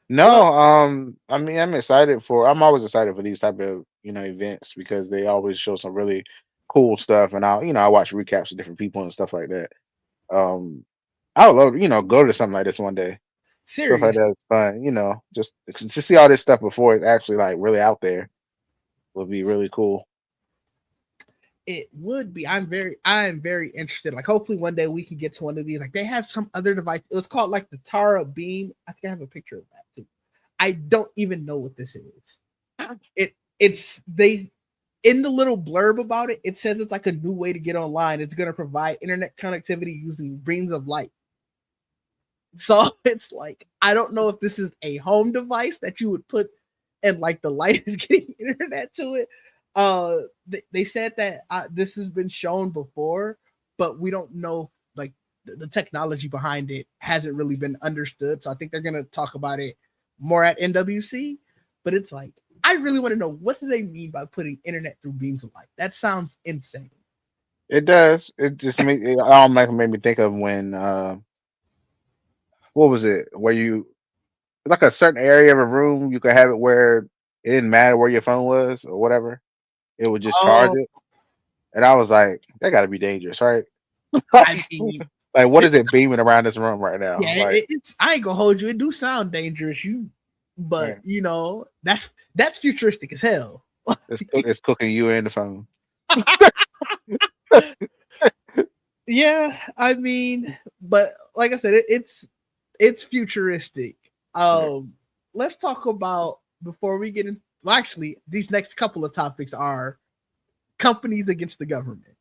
Speaker 2: No,
Speaker 1: well,
Speaker 2: I mean, I'm always excited for these type of, events because they always show some really cool stuff, and I watch recaps of different people and stuff like that. Um, I would love, go to something like this one day. Stuff like
Speaker 1: serious.
Speaker 2: that is fun, just to see all this stuff before it's actually like really out there would be really cool.
Speaker 1: It would be. I am very interested. Like, hopefully one day we can get to one of these. Like, they have some other device. It was called like the Tara Beam. I think I have a picture of that too. I don't even know what this is. It's they in the little blurb about it. It says it's like a new way to get online. It's going to provide internet connectivity using beams of light. So it's like I don't know if this is a home device that you would put, and like the light is getting internet to it. They said that this has been shown before, but we don't know like the technology behind it hasn't really been understood. So I think they're gonna talk about it more at NWC. But it's like I really want to know, what do they mean by putting internet through beams of light? That sounds insane.
Speaker 2: It does. It just it automatically made me think of when what was it? Where you like a certain area of a room, you could have it where it didn't matter where your phone was or whatever. It would just charge
Speaker 1: Oh,
Speaker 2: it. And I was like, that gotta be dangerous, right?
Speaker 1: I mean,
Speaker 2: Like, what is
Speaker 1: it's
Speaker 2: it beaming around this room right now?
Speaker 1: yeah,
Speaker 2: Like,
Speaker 1: it's I ain't gonna hold you. It do sound dangerous, but
Speaker 2: man,
Speaker 1: that's futuristic as hell.
Speaker 2: it's cooking you and the phone.
Speaker 1: Yeah, I mean, but like I said, it's futuristic.
Speaker 2: Yeah.
Speaker 1: Um, let's talk about before we get in. Well, actually, these next couple of topics are companies against the government.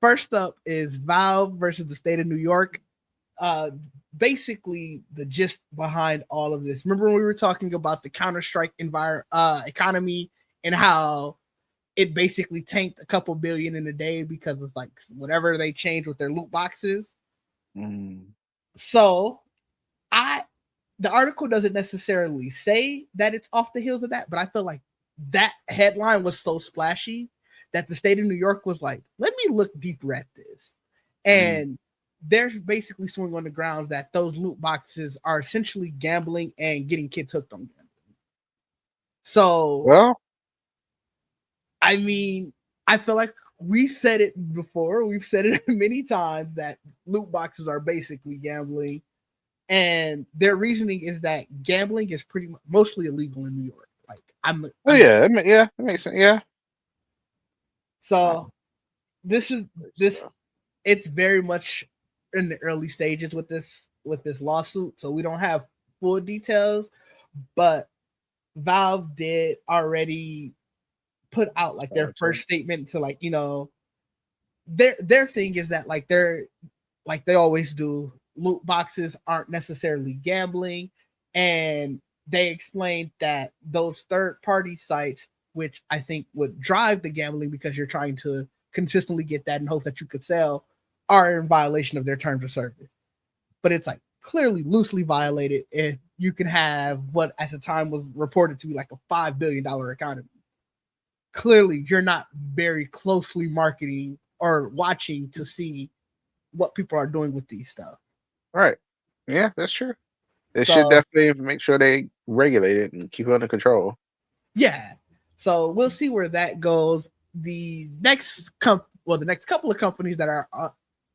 Speaker 1: First up is Valve versus the state of New York. uh basically the gist behind all of this. Remember when we were talking about the Counter-Strike economy and how it basically tanked a couple billion in a day because of like whatever they changed with their loot boxes.
Speaker 2: Mm.
Speaker 1: So I the article doesn't necessarily say that it's off the heels of that, but I feel like that headline was so splashy that the state of New York was like, let me look deeper at this.
Speaker 2: Mm.
Speaker 1: And they're basically swinging on the grounds that those loot boxes are essentially gambling and getting kids hooked on gambling. So,
Speaker 2: Well,
Speaker 1: I mean, I feel like we've said it before. We've said it many times that loot boxes are basically gambling. And their reasoning is that gambling is pretty much mostly illegal in New York. Like
Speaker 2: oh
Speaker 1: I'm
Speaker 2: yeah, yeah, it makes sense. Yeah.
Speaker 1: so this is this
Speaker 2: So,
Speaker 1: it's very much in the early stages with this lawsuit, so we don't have full details, but Valve did already put out like their first statement to like, their thing is that like they're like they always do, loot boxes aren't necessarily gambling, and they explained that those third party sites, which I think would drive the gambling because you're trying to consistently get that in hopes that you could sell, are in violation of their terms of service. But it's like clearly loosely violated if you can have what at the time was reported to be like a $5 billion economy. Clearly, you're not very closely marketing or watching to see what people are doing with these stuff.
Speaker 2: right. Yeah, that's true. They should
Speaker 1: So
Speaker 2: definitely make sure they regulate it and keep it under control.
Speaker 1: yeah, so we'll see where that goes. The next couple of companies that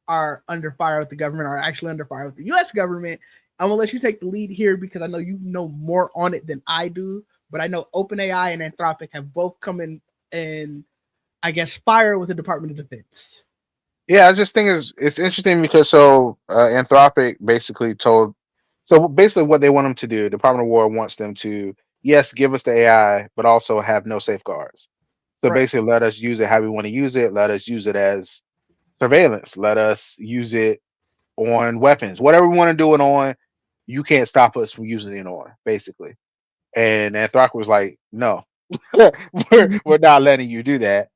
Speaker 1: are under fire with the government are actually under fire with the U.S. government. I'm gonna let you take the lead here because I know you know more on it than I do. But I know OpenAI and Anthropic have both come in and I guess fire with the Department of Defense.
Speaker 2: Yeah, I just think it's interesting because Anthropic basically told so basically what they want them to do, Department of War wants them to yes give us the AI, but also have no safeguards. So
Speaker 1: Right.
Speaker 2: basically, let us use it how we want to use it. Let us use it as surveillance. Let us use it on weapons. Whatever we want to do it on, you can't stop us from using it on. Basically, and Anthropic was like, no, we're not letting you do that.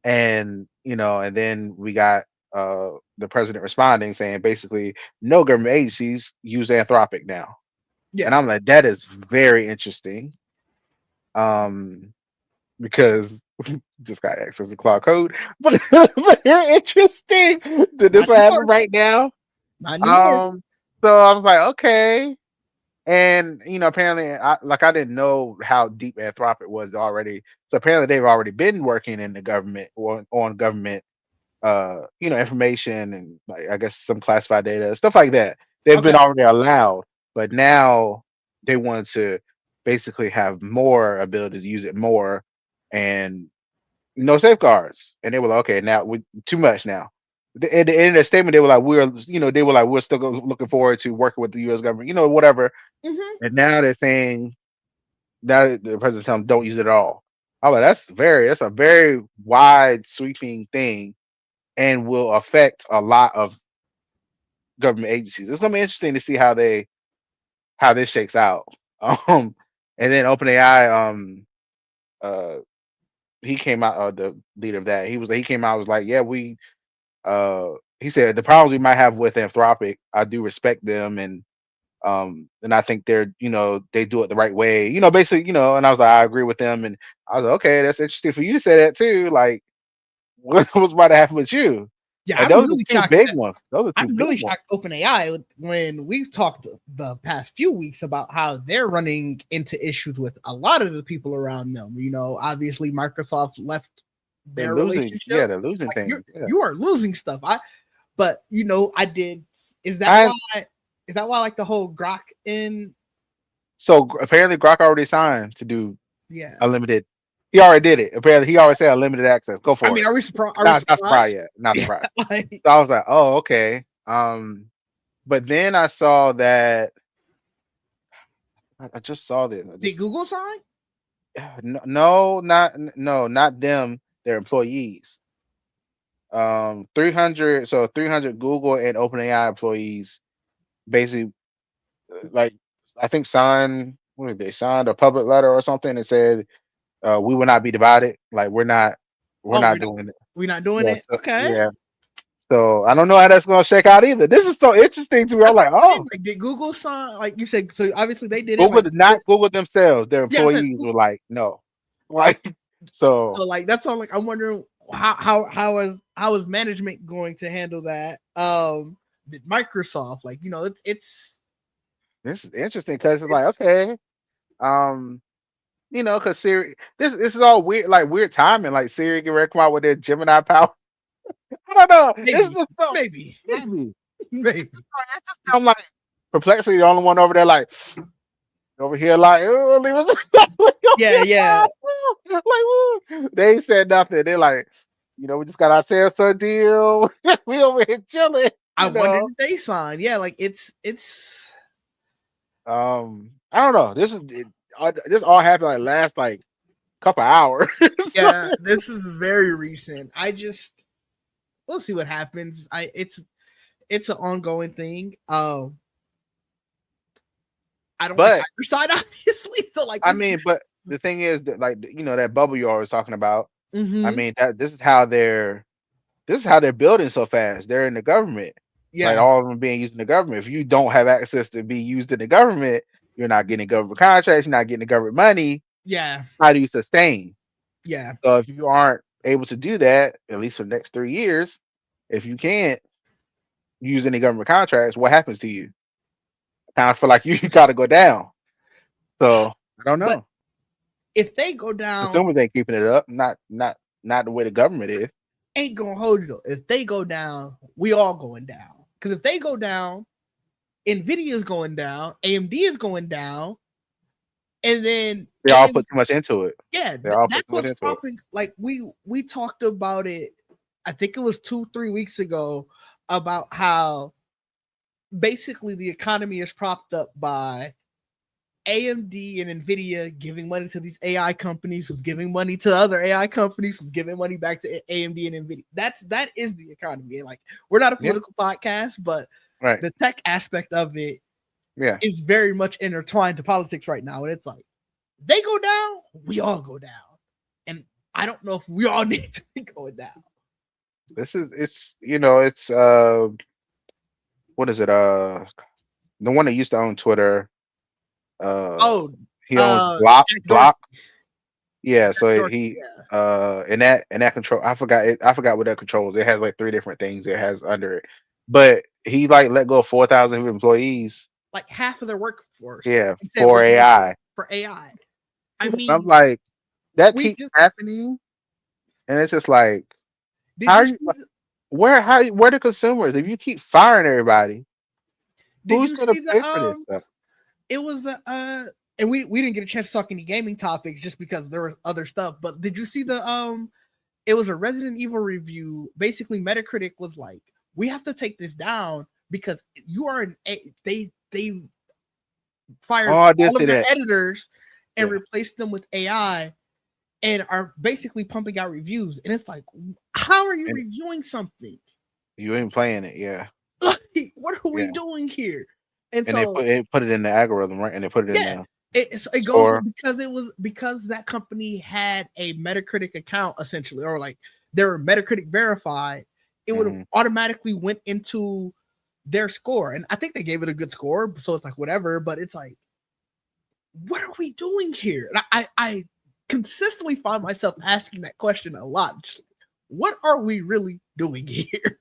Speaker 2: And and then we got the president responding saying basically no government agencies use Anthropic now, and
Speaker 1: Yeah.
Speaker 2: I'm like that is very interesting, um because just got access to cloud code, but very interesting that this
Speaker 1: Not
Speaker 2: will happen
Speaker 1: anymore.
Speaker 2: right now.
Speaker 1: Not anymore.
Speaker 2: um so I was like, okay. And apparently, I didn't know how deep Anthropic was already. So apparently, they've already been working in the government or on government information and like I guess some classified data, stuff like that. They've been
Speaker 1: Okay.
Speaker 2: already allowed, but now they want to basically have more ability to use it more and no safeguards. And they were like, okay, now we too much now. At the end of the statement, they were like, they were like, we're still looking forward to working with the U.S. government, whatever.
Speaker 1: Mm-hmm.
Speaker 2: And now they're saying now the president telling them don't use it at all. I'm like, that's a very wide sweeping thing and will affect a lot of government agencies. It's gonna be interesting to see how this shakes out. Um, and then OpenAI, uh, he came out, the leader of that. He came out, was like, yeah, uh, he said the problems we might have with Anthropic, I do respect them, and I think they do it the right way. Basically, and I was like, I agree with them, and I was like, okay, that's interesting for you to say that too. Like, what was about to happen with you?
Speaker 1: Yeah,
Speaker 2: And
Speaker 1: I'm
Speaker 2: those are
Speaker 1: really
Speaker 2: two
Speaker 1: shocked
Speaker 2: big
Speaker 1: that
Speaker 2: ones. Those are two
Speaker 1: I'm
Speaker 2: big
Speaker 1: really
Speaker 2: ones.
Speaker 1: shocked OpenAI when we've talked the past few weeks about how they're running into issues with a lot of the people around them. Obviously Microsoft left
Speaker 2: They're
Speaker 1: their
Speaker 2: losing.
Speaker 1: relationship.
Speaker 2: Yeah, they're losing
Speaker 1: Like
Speaker 2: things. Yeah.
Speaker 1: you are losing stuff. But I did. Is that
Speaker 2: I
Speaker 1: why? Is that why like the whole Grok in?
Speaker 2: apparently Grok already signed to do
Speaker 1: Yeah.
Speaker 2: unlimited. He already did it. Apparently, he already said unlimited access. Go
Speaker 1: I
Speaker 2: for
Speaker 1: mean,
Speaker 2: it.
Speaker 1: are we surprised? Are we
Speaker 2: Not surprised
Speaker 1: surprised?
Speaker 2: yet. Not
Speaker 1: Yeah.
Speaker 2: surprised.
Speaker 1: Like,
Speaker 2: So I was like, oh, okay. But then I saw that I just saw this. I
Speaker 1: did
Speaker 2: just
Speaker 1: Google sign?
Speaker 2: no, not them. Their employees. 300 Google and OpenAI employees. basically like I think signed what did they signed a public letter or something and said we will not be divided. Like we're
Speaker 1: Oh,
Speaker 2: not doing it.
Speaker 1: we're not doing
Speaker 2: Yeah,
Speaker 1: it.
Speaker 2: so,
Speaker 1: Okay.
Speaker 2: yeah. So I don't know how that's gonna shake out either. This is so interesting to me. I'm
Speaker 1: That's what
Speaker 2: like,
Speaker 1: I'm saying.
Speaker 2: oh,
Speaker 1: Like, did Google sign? Like you said, so obviously they did it.
Speaker 2: Google
Speaker 1: Like,
Speaker 2: did not Google themselves. Their
Speaker 1: yeah, I said
Speaker 2: employees were like, no. Like so
Speaker 1: so. Like, that's all. Like, I'm wondering how is management going to handle that? Did Microsoft, like,
Speaker 2: this is interesting because it's like,
Speaker 1: it's
Speaker 2: okay, um, because Siri this is all weird, like weird timing. Like Siri can ready come out with their Gemini power. I don't know. It's
Speaker 1: maybe,
Speaker 2: just so
Speaker 1: maybe,
Speaker 2: maybe.
Speaker 1: maybe.
Speaker 2: It's just I'm like perplexity, the only one over there, like over here, like, oh, leave us
Speaker 1: Yeah, yeah.
Speaker 2: like, woo. They ain't said nothing. They're like, we just got ourselves a deal. We over here chilling,
Speaker 1: I wondered if they signed. Yeah, like it's
Speaker 2: I don't know. This all happened like last like couple hours. So,
Speaker 1: yeah. This is very recent. We'll see what happens. It's an ongoing thing. I don't like
Speaker 2: but
Speaker 1: either side, obviously. So like
Speaker 2: I
Speaker 1: this.
Speaker 2: mean, but the thing is that like that bubble you always talking about. I
Speaker 1: Mm-hmm.
Speaker 2: mean that this is how they're building so fast. They're in the government. Like
Speaker 1: Yeah,
Speaker 2: all of them being used in the government. If you don't have access to be used in the government, you're not getting government contracts, you're not getting government money.
Speaker 1: yeah,
Speaker 2: How do you sustain?
Speaker 1: yeah.
Speaker 2: So if you aren't able to do that, at least for the next 3 years, if you can't use any government contracts, what happens to you? I kind of feel like you gotta go down. So I don't
Speaker 1: But
Speaker 2: know.
Speaker 1: if they go down,
Speaker 2: Consumers ain't keeping it up. Not the way the government is.
Speaker 1: ain't gonna hold you though. If they go down, we all going down. Because if they go down, Nvidia is going down, AMD is going down, and then
Speaker 2: They all put too much into it.
Speaker 1: yeah,
Speaker 2: They all put
Speaker 1: that's
Speaker 2: too much
Speaker 1: what's
Speaker 2: into it.
Speaker 1: propping. Like we talked about it. I think it was 2-3 weeks ago about how basically the economy is propped up by AMD and Nvidia giving money to these AI companies, who's giving money to other AI companies, who's giving money back to AMD and Nvidia. That is the economy. And like we're not a
Speaker 2: Yeah.
Speaker 1: political podcast, but
Speaker 2: Right.
Speaker 1: the tech aspect of it
Speaker 2: Yeah.
Speaker 1: is very much intertwined to politics right now. And it's like they go down, we all go down. And I don't know if we all need to be going down.
Speaker 2: It's what is it? The one that used to own Twitter, uh
Speaker 1: Oh,
Speaker 2: he owns Block
Speaker 1: Jack Dorsey.
Speaker 2: Block. Yeah, so
Speaker 1: Dorsey,
Speaker 2: he
Speaker 1: yeah.
Speaker 2: in that control I forgot what that controls. It has like three different things it has under it. But he like let go of 4,000 employees.
Speaker 1: Like half of their workforce
Speaker 2: Yeah,
Speaker 1: and said
Speaker 2: for
Speaker 1: we're gonna do it
Speaker 2: AI.
Speaker 1: for AI. I
Speaker 2: I'm
Speaker 1: mean,
Speaker 2: like, that
Speaker 1: we
Speaker 2: keeps
Speaker 1: just
Speaker 2: happening, and it's just like,
Speaker 1: did
Speaker 2: how
Speaker 1: you
Speaker 2: are
Speaker 1: see
Speaker 2: you? Where the consumers? If you keep firing everybody,
Speaker 1: did
Speaker 2: who's
Speaker 1: you
Speaker 2: gonna
Speaker 1: see the
Speaker 2: pay for this stuff?
Speaker 1: it was and we didn't get a chance to talk any gaming topics just because there was other stuff, but did you see the it was a Resident Evil review. Basically Metacritic was like, we have to take this down because you are they
Speaker 2: Oh,
Speaker 1: fired
Speaker 2: I did
Speaker 1: all
Speaker 2: see
Speaker 1: of their
Speaker 2: that.
Speaker 1: editors and
Speaker 2: Yeah,
Speaker 1: replaced them with AI and are basically pumping out reviews. And it's like, how are you
Speaker 2: and
Speaker 1: reviewing something?
Speaker 2: you ain't playing it. Yeah,
Speaker 1: Like, what are we
Speaker 2: yeah.
Speaker 1: doing here? And
Speaker 2: And they
Speaker 1: so,
Speaker 2: put it in the algorithm, right? And they put it in
Speaker 1: yeah,
Speaker 2: the
Speaker 1: it goes
Speaker 2: store.
Speaker 1: because because that company had a Metacritic account essentially, or like they were Metacritic verified. It would have
Speaker 2: Hmm.
Speaker 1: automatically went into their score, and I think they gave it a good score. So it's like whatever, but it's like, what are we doing here? And I consistently find myself asking that question a lot. Just, what are we really doing here?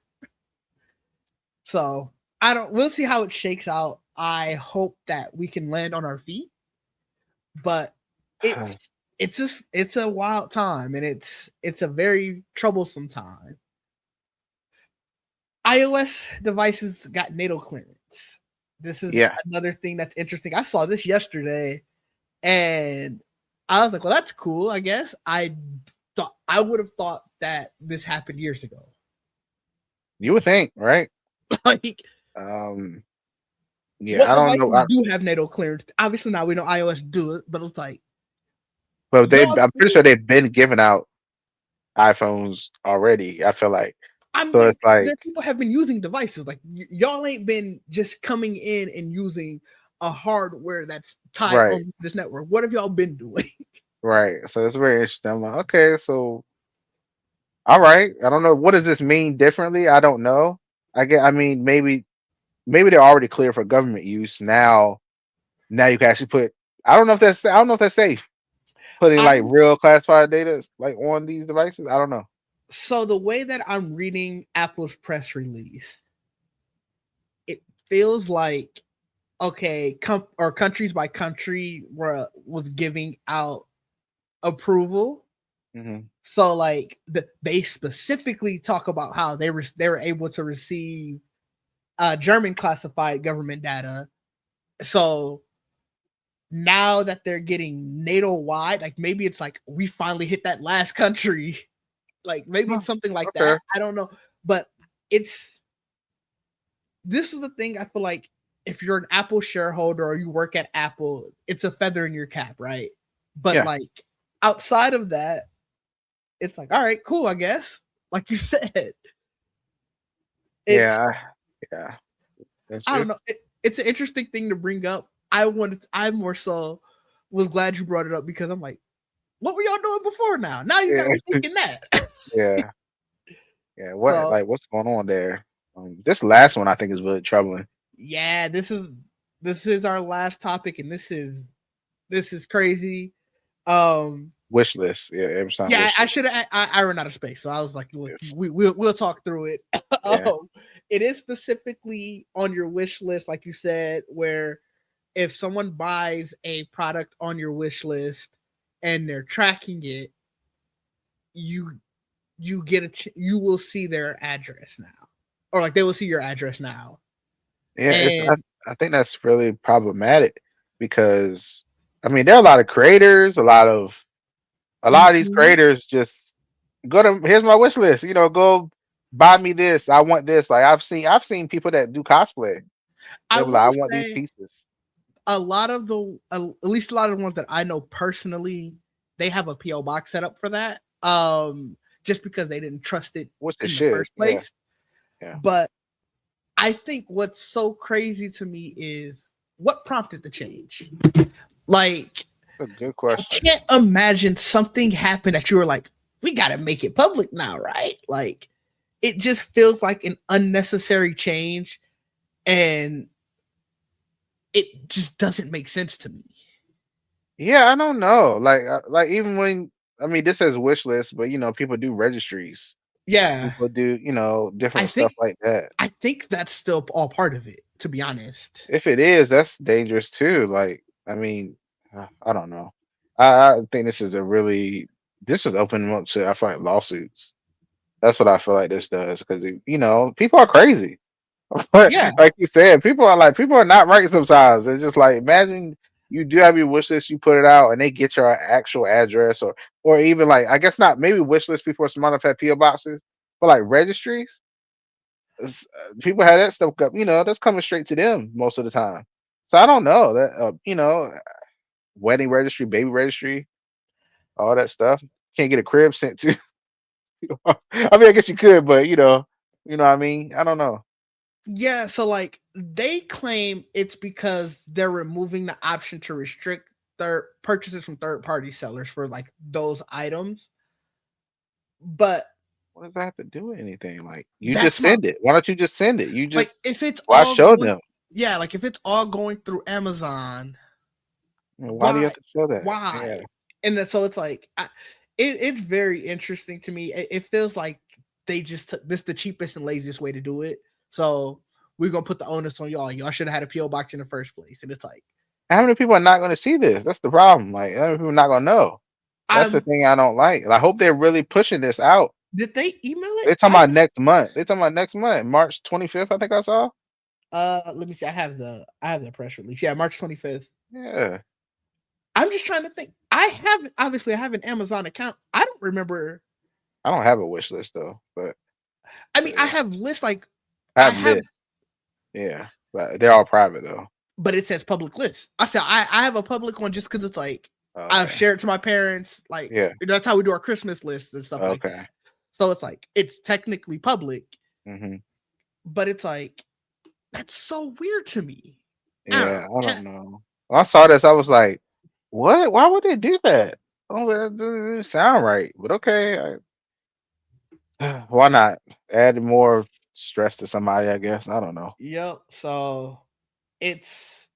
Speaker 1: So I don't. We'll see how it shakes out. I hope that we can land on our feet, but it's a wild time, and it's a very troublesome time. iOS devices got NATO clearance. This is
Speaker 2: Yeah,
Speaker 1: another thing that's interesting. I saw this yesterday, and I was like, "Well, that's cool." I guess I would have thought that this happened years ago.
Speaker 2: you would think, right?
Speaker 1: Like,
Speaker 2: Um, yeah,
Speaker 1: what
Speaker 2: I don't know,
Speaker 1: devices do have NATO clearance? Obviously, now we know iOS do it, but it's like
Speaker 2: but
Speaker 1: y'all
Speaker 2: I'm pretty sure
Speaker 1: do.
Speaker 2: they've been giving out iPhones already. I feel like So it's like,
Speaker 1: there people have been using devices. Like y'all ain't been just coming in and using a hardware that's tied
Speaker 2: right,
Speaker 1: on this network. What have y'all been doing?
Speaker 2: right. So it's very interesting. I'm like, okay, so all right. I don't know, what does this mean differently? I don't know. I mean, maybe they're already clear for government use. Now you can actually put, I don't know if that's safe. Putting like
Speaker 1: I'm
Speaker 2: real classified data like on these devices. I don't know.
Speaker 1: so the way that I'm reading Apple's press release, it feels like okay, or countries by country was giving out approval.
Speaker 2: Hmm.
Speaker 1: So like they specifically talk about how they were able to receive German classified government data. So now that they're getting NATO wide, like maybe it's like we finally hit that last country. Like maybe
Speaker 2: Oh,
Speaker 1: it's something like
Speaker 2: okay.
Speaker 1: that. I don't know, but it's this is the thing. I feel like if you're an Apple shareholder or you work at Apple, it's a feather in your cap, right? But
Speaker 2: Yeah.
Speaker 1: like outside of that, it's like all right, cool, I guess. Like you said, it's
Speaker 2: Yeah. Yeah.
Speaker 1: I don't
Speaker 2: It's
Speaker 1: know. It's an interesting thing to bring up. I more so was glad you brought it up because I'm like, what were y'all doing before now? Now you got
Speaker 2: yeah.
Speaker 1: me thinking that.
Speaker 2: Yeah. Yeah. What,
Speaker 1: So
Speaker 2: like, what's going on there? This last one I think is really troubling.
Speaker 1: yeah, this is our last topic, and this is crazy. Um,
Speaker 2: Wish list. Yeah. Amazon
Speaker 1: yeah,
Speaker 2: wish
Speaker 1: I
Speaker 2: list.
Speaker 1: should have. I ran out of space, so I was like, look,
Speaker 2: Yeah.
Speaker 1: we'll talk through it.
Speaker 2: Yeah.
Speaker 1: It is specifically on your wish list, like you said, where if someone buys a product on your wish list and they're tracking it, you you will see their address now, or like they will see your address now.
Speaker 2: Yeah.
Speaker 1: And
Speaker 2: I think that's really problematic because I mean there are a lot of creators, a lot of these
Speaker 1: mhm,
Speaker 2: creators just go to, here's my wish list. Go buy me this. I want this. Like I've seen people that do cosplay.
Speaker 1: I
Speaker 2: They were like, I
Speaker 1: will
Speaker 2: want these
Speaker 1: say
Speaker 2: pieces.
Speaker 1: a lot of at least a lot of the ones that I know personally, they have a PO box set up for that. Just because they didn't trust it
Speaker 2: What's the
Speaker 1: in the
Speaker 2: shit?
Speaker 1: first
Speaker 2: Yeah,
Speaker 1: place.
Speaker 2: yeah.
Speaker 1: But I think what's so crazy to me is what prompted the change. Like
Speaker 2: That's a good
Speaker 1: I
Speaker 2: question.
Speaker 1: can't imagine something happened that you were like, we got to make it public now, right? Like it just feels like an unnecessary change, and it just doesn't make sense to me.
Speaker 2: Yeah, I don't know. Like even when, I mean, this says wish list, but people do registries.
Speaker 1: Yeah,
Speaker 2: People do,
Speaker 1: I
Speaker 2: different stuff
Speaker 1: think
Speaker 2: like that.
Speaker 1: I think that's still all part of it, to be honest.
Speaker 2: If it is, that's dangerous too. Like, I mean, I don't know. I think this is opening up to, I feel like, lawsuits. That's what I feel like this does because people are crazy. But
Speaker 1: Yeah,
Speaker 2: like you said, people are not right sometimes. It's just like, imagine you do have your wish list, you put it out, and they get your actual address, or even like, I guess not, maybe wish list people are smart enough to have PO boxes, but like registries, people have that stuff up. That's coming straight to them most of the time. So I don't know that wedding registry, baby registry, all that stuff. Can't get a crib sent to. I mean, I guess you could, but what I mean. I don't know.
Speaker 1: yeah. So like they claim it's because they're removing the option to restrict third purchases from third party sellers for like those items. But
Speaker 2: What does that have to do with anything? Like, you just
Speaker 1: that's my
Speaker 2: send it. Why don't you just send it? You
Speaker 1: like
Speaker 2: just
Speaker 1: if it's
Speaker 2: why
Speaker 1: all
Speaker 2: show
Speaker 1: going
Speaker 2: them?
Speaker 1: yeah, like if it's all going through Amazon,
Speaker 2: Why do you have
Speaker 1: why
Speaker 2: to show that? Yeah.
Speaker 1: why? And then so it's like it's very interesting to me. It feels like they just took this the cheapest and laziest way to do it. So we're gonna put the onus on y'all. Y'all should have had a PO box in the first place. And it's like
Speaker 2: How many people are not going to see this? That's the problem. Like, how many people are not going to know? That's the
Speaker 1: I'm
Speaker 2: thing I don't like. I hope they're really pushing this out.
Speaker 1: did they email it?
Speaker 2: They're talking about next month. They're talking about next month, March 25th. I think I saw.
Speaker 1: Let me see. I have the press release. Yeah, March 25th.
Speaker 2: Yeah.
Speaker 1: I'm just trying to think. I have an Amazon account. I don't remember.
Speaker 2: I don't have a wish list though,
Speaker 1: I
Speaker 2: but
Speaker 1: mean, I
Speaker 2: yeah,
Speaker 1: have lists like
Speaker 2: I
Speaker 1: I
Speaker 2: have
Speaker 1: have,
Speaker 2: lists. Yeah, but they're all private though.
Speaker 1: but it says public list. I said I have a public one just because it's like I've
Speaker 2: Okay.
Speaker 1: shared it to my parents. Like
Speaker 2: Yeah.
Speaker 1: that's how we do our Christmas lists and stuff like
Speaker 2: Okay.
Speaker 1: that. So it's like it's technically public,
Speaker 2: Hmm.
Speaker 1: but it's like that's so weird to me. I don't
Speaker 2: Yeah,
Speaker 1: know.
Speaker 2: I don't know. When I saw this, I was like, "What? Why would they do that? Oh, that doesn't sound right." But okay, why not add more stress to somebody? I guess I don't know.
Speaker 1: Yep. So it's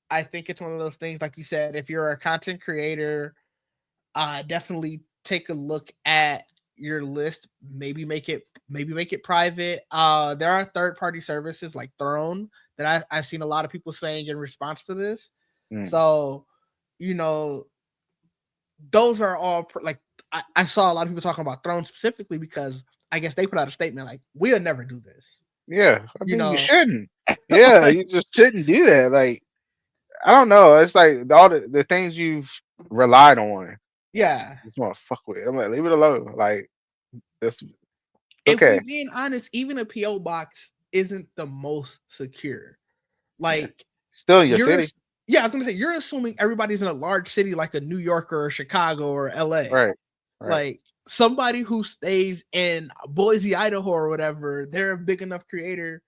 Speaker 1: I think it's one of those things, like you said, if you're a content creator, definitely take a look at your list. Maybe make it private. There are third party services like Throne that I've seen a lot of people saying in response to this.
Speaker 2: Mm.
Speaker 1: So, you know, those are all like I saw a lot of people talking about Throne specifically because I guess they put out a statement like we'll never do this.
Speaker 2: Yeah, I
Speaker 1: You
Speaker 2: mean you
Speaker 1: know,
Speaker 2: shouldn't. Yeah,
Speaker 1: like
Speaker 2: you just shouldn't do that. Like I don't know. It's like all the things you've relied on.
Speaker 1: yeah.
Speaker 2: You just want to fuck with it. I'm like, leave it alone. Like it's
Speaker 1: If we
Speaker 2: okay.
Speaker 1: being honest, even a PO box isn't the most secure.
Speaker 2: Yeah,
Speaker 1: Like
Speaker 2: still in your
Speaker 1: you're
Speaker 2: city,
Speaker 1: yeah, I was gonna say you're assuming everybody's in a large city like a New York or Chicago or LA.
Speaker 2: right? Right.
Speaker 1: Like somebody who stays in Boise, Idaho or whatever, they're a big enough creator.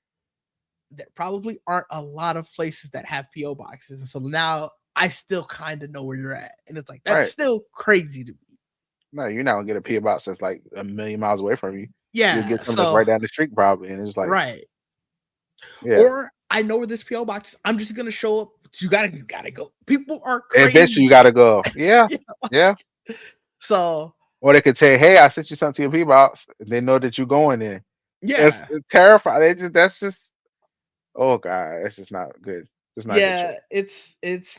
Speaker 1: There probably aren't a lot of places that have PO boxes. And so now I still kind of know where you're at. And it's like that's
Speaker 2: Right.
Speaker 1: still crazy to me.
Speaker 2: No, you're not gonna get a P box that's like a million miles away from you. You'll
Speaker 1: Yeah.
Speaker 2: get something that's
Speaker 1: So
Speaker 2: right down the street probably, and it's like,
Speaker 1: right.
Speaker 2: yeah.
Speaker 1: Or I know where this PO box is. I'm just gonna show up. You gotta go. People are
Speaker 2: Eventually, you
Speaker 1: crazy.
Speaker 2: gotta go. Yeah,
Speaker 1: Yeah.
Speaker 2: yeah.
Speaker 1: So
Speaker 2: Or they could say, "Hey, I sent you something to your P box." They know that you're going in.
Speaker 1: yeah.
Speaker 2: It's terrifying. That's just oh god, it's just not good. It's not a good choice.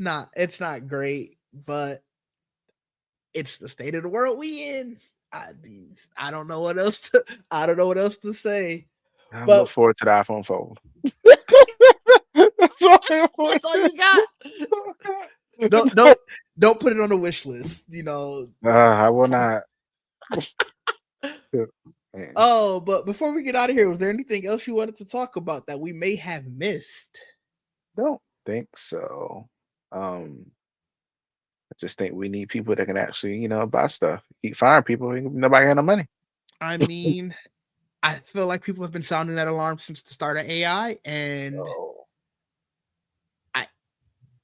Speaker 1: Yeah, it's not great, but it's the state of the world we in. I don't know what else to I don't know what else to say.
Speaker 2: I look
Speaker 1: But
Speaker 2: forward to the iPhone fold. That's what I
Speaker 1: that's
Speaker 2: want.
Speaker 1: all you got. Don't don't don't put it on the wish list, you know.
Speaker 2: I will not. Man,
Speaker 1: Oh, but before we get out of here, was there anything else you wanted to talk about that we may have missed?
Speaker 2: don't think so. I just think we need people that can actually, buy stuff. Keep firing people. Ain't nobody got no money.
Speaker 1: I mean, I feel like people have been sounding that alarm since the start of AI, and
Speaker 2: So
Speaker 1: I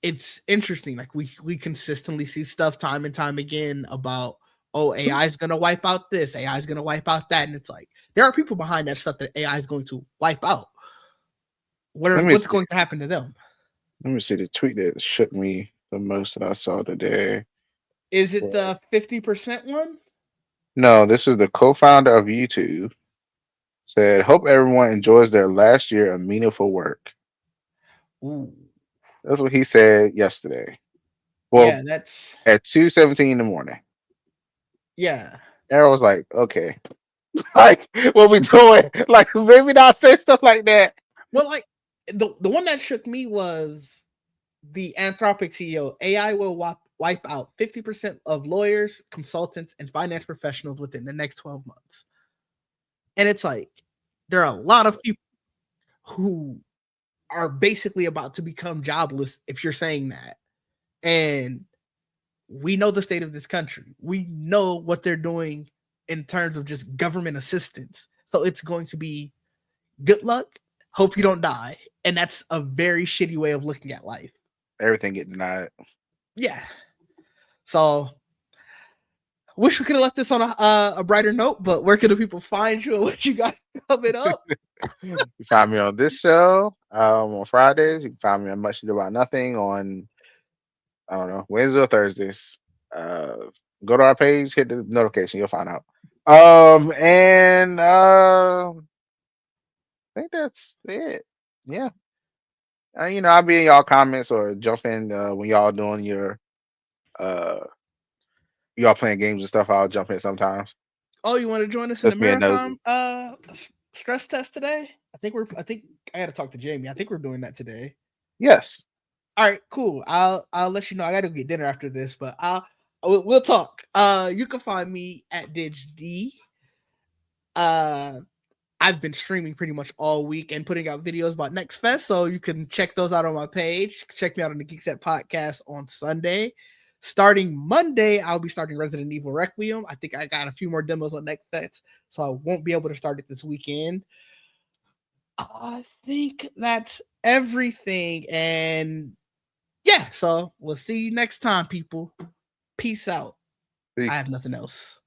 Speaker 1: it's interesting. Like we consistently see stuff time and time again about AI is gonna wipe out this, AI is gonna wipe out that, and it's like there are people behind that stuff that AI is going to wipe out.
Speaker 2: let me
Speaker 1: What's
Speaker 2: see.
Speaker 1: going to happen to them?
Speaker 2: Let me see the tweet that shook me the most that I saw today.
Speaker 1: Is it
Speaker 2: Well,
Speaker 1: the 50% one?
Speaker 2: no, this is the co-founder of YouTube said, "Hope everyone enjoys their last year of meaningful work."
Speaker 1: Ooh,
Speaker 2: That's what he said yesterday. Well,
Speaker 1: yeah, that's
Speaker 2: at 2:17 in the morning.
Speaker 1: yeah.
Speaker 2: And I was like, okay, like what we doing? Like maybe not say stuff like that.
Speaker 1: Well, like the one that shook me was the Anthropic CEO. AI will wipe out 50% of lawyers, consultants, and finance professionals within the next 12 months. And it's like there are a lot of people who are basically about to become jobless if you're saying that. And we know the state of this country. We know what they're doing in terms of just government assistance. So it's going to be good luck. Hope you don't die. And that's a very shitty way of looking at life.
Speaker 2: Everything get denied.
Speaker 1: Yeah. So wish we could have left this on a brighter note, but where can the people find you and what you got coming up?
Speaker 2: You find me on this show on Fridays. You can find me on Much Ado About Nothing on I don't know Wednesdays or Thursdays. Uh, go to our page, hit the notification, you'll find out. And I think that's it. Yeah. I'll be in y'all comments or jump in when uh y'all playing games and stuff. I'll jump in sometimes.
Speaker 1: Oh, you want to join us in the
Speaker 2: Just being nosy.
Speaker 1: marathon stress test today? I think I gotta talk to Jamie. I think we're doing that today.
Speaker 2: Yes.
Speaker 1: All right, cool. I'll let you know. I gotta get dinner after this, but we'll talk. You can find me at DigD. Uh I've been streaming pretty much all week and putting out videos about Next Fest, so you can check those out on my page. Check me out on the Geek Set podcast on Sunday. Starting Monday, I'll be starting Resident Evil Requiem. I think I got a few more demos on Next Fest, so I won't be able to start it this weekend. I think that's everything. And yeah, so we'll see you next time, people. Peace out. I
Speaker 2: Peace.
Speaker 1: have nothing else.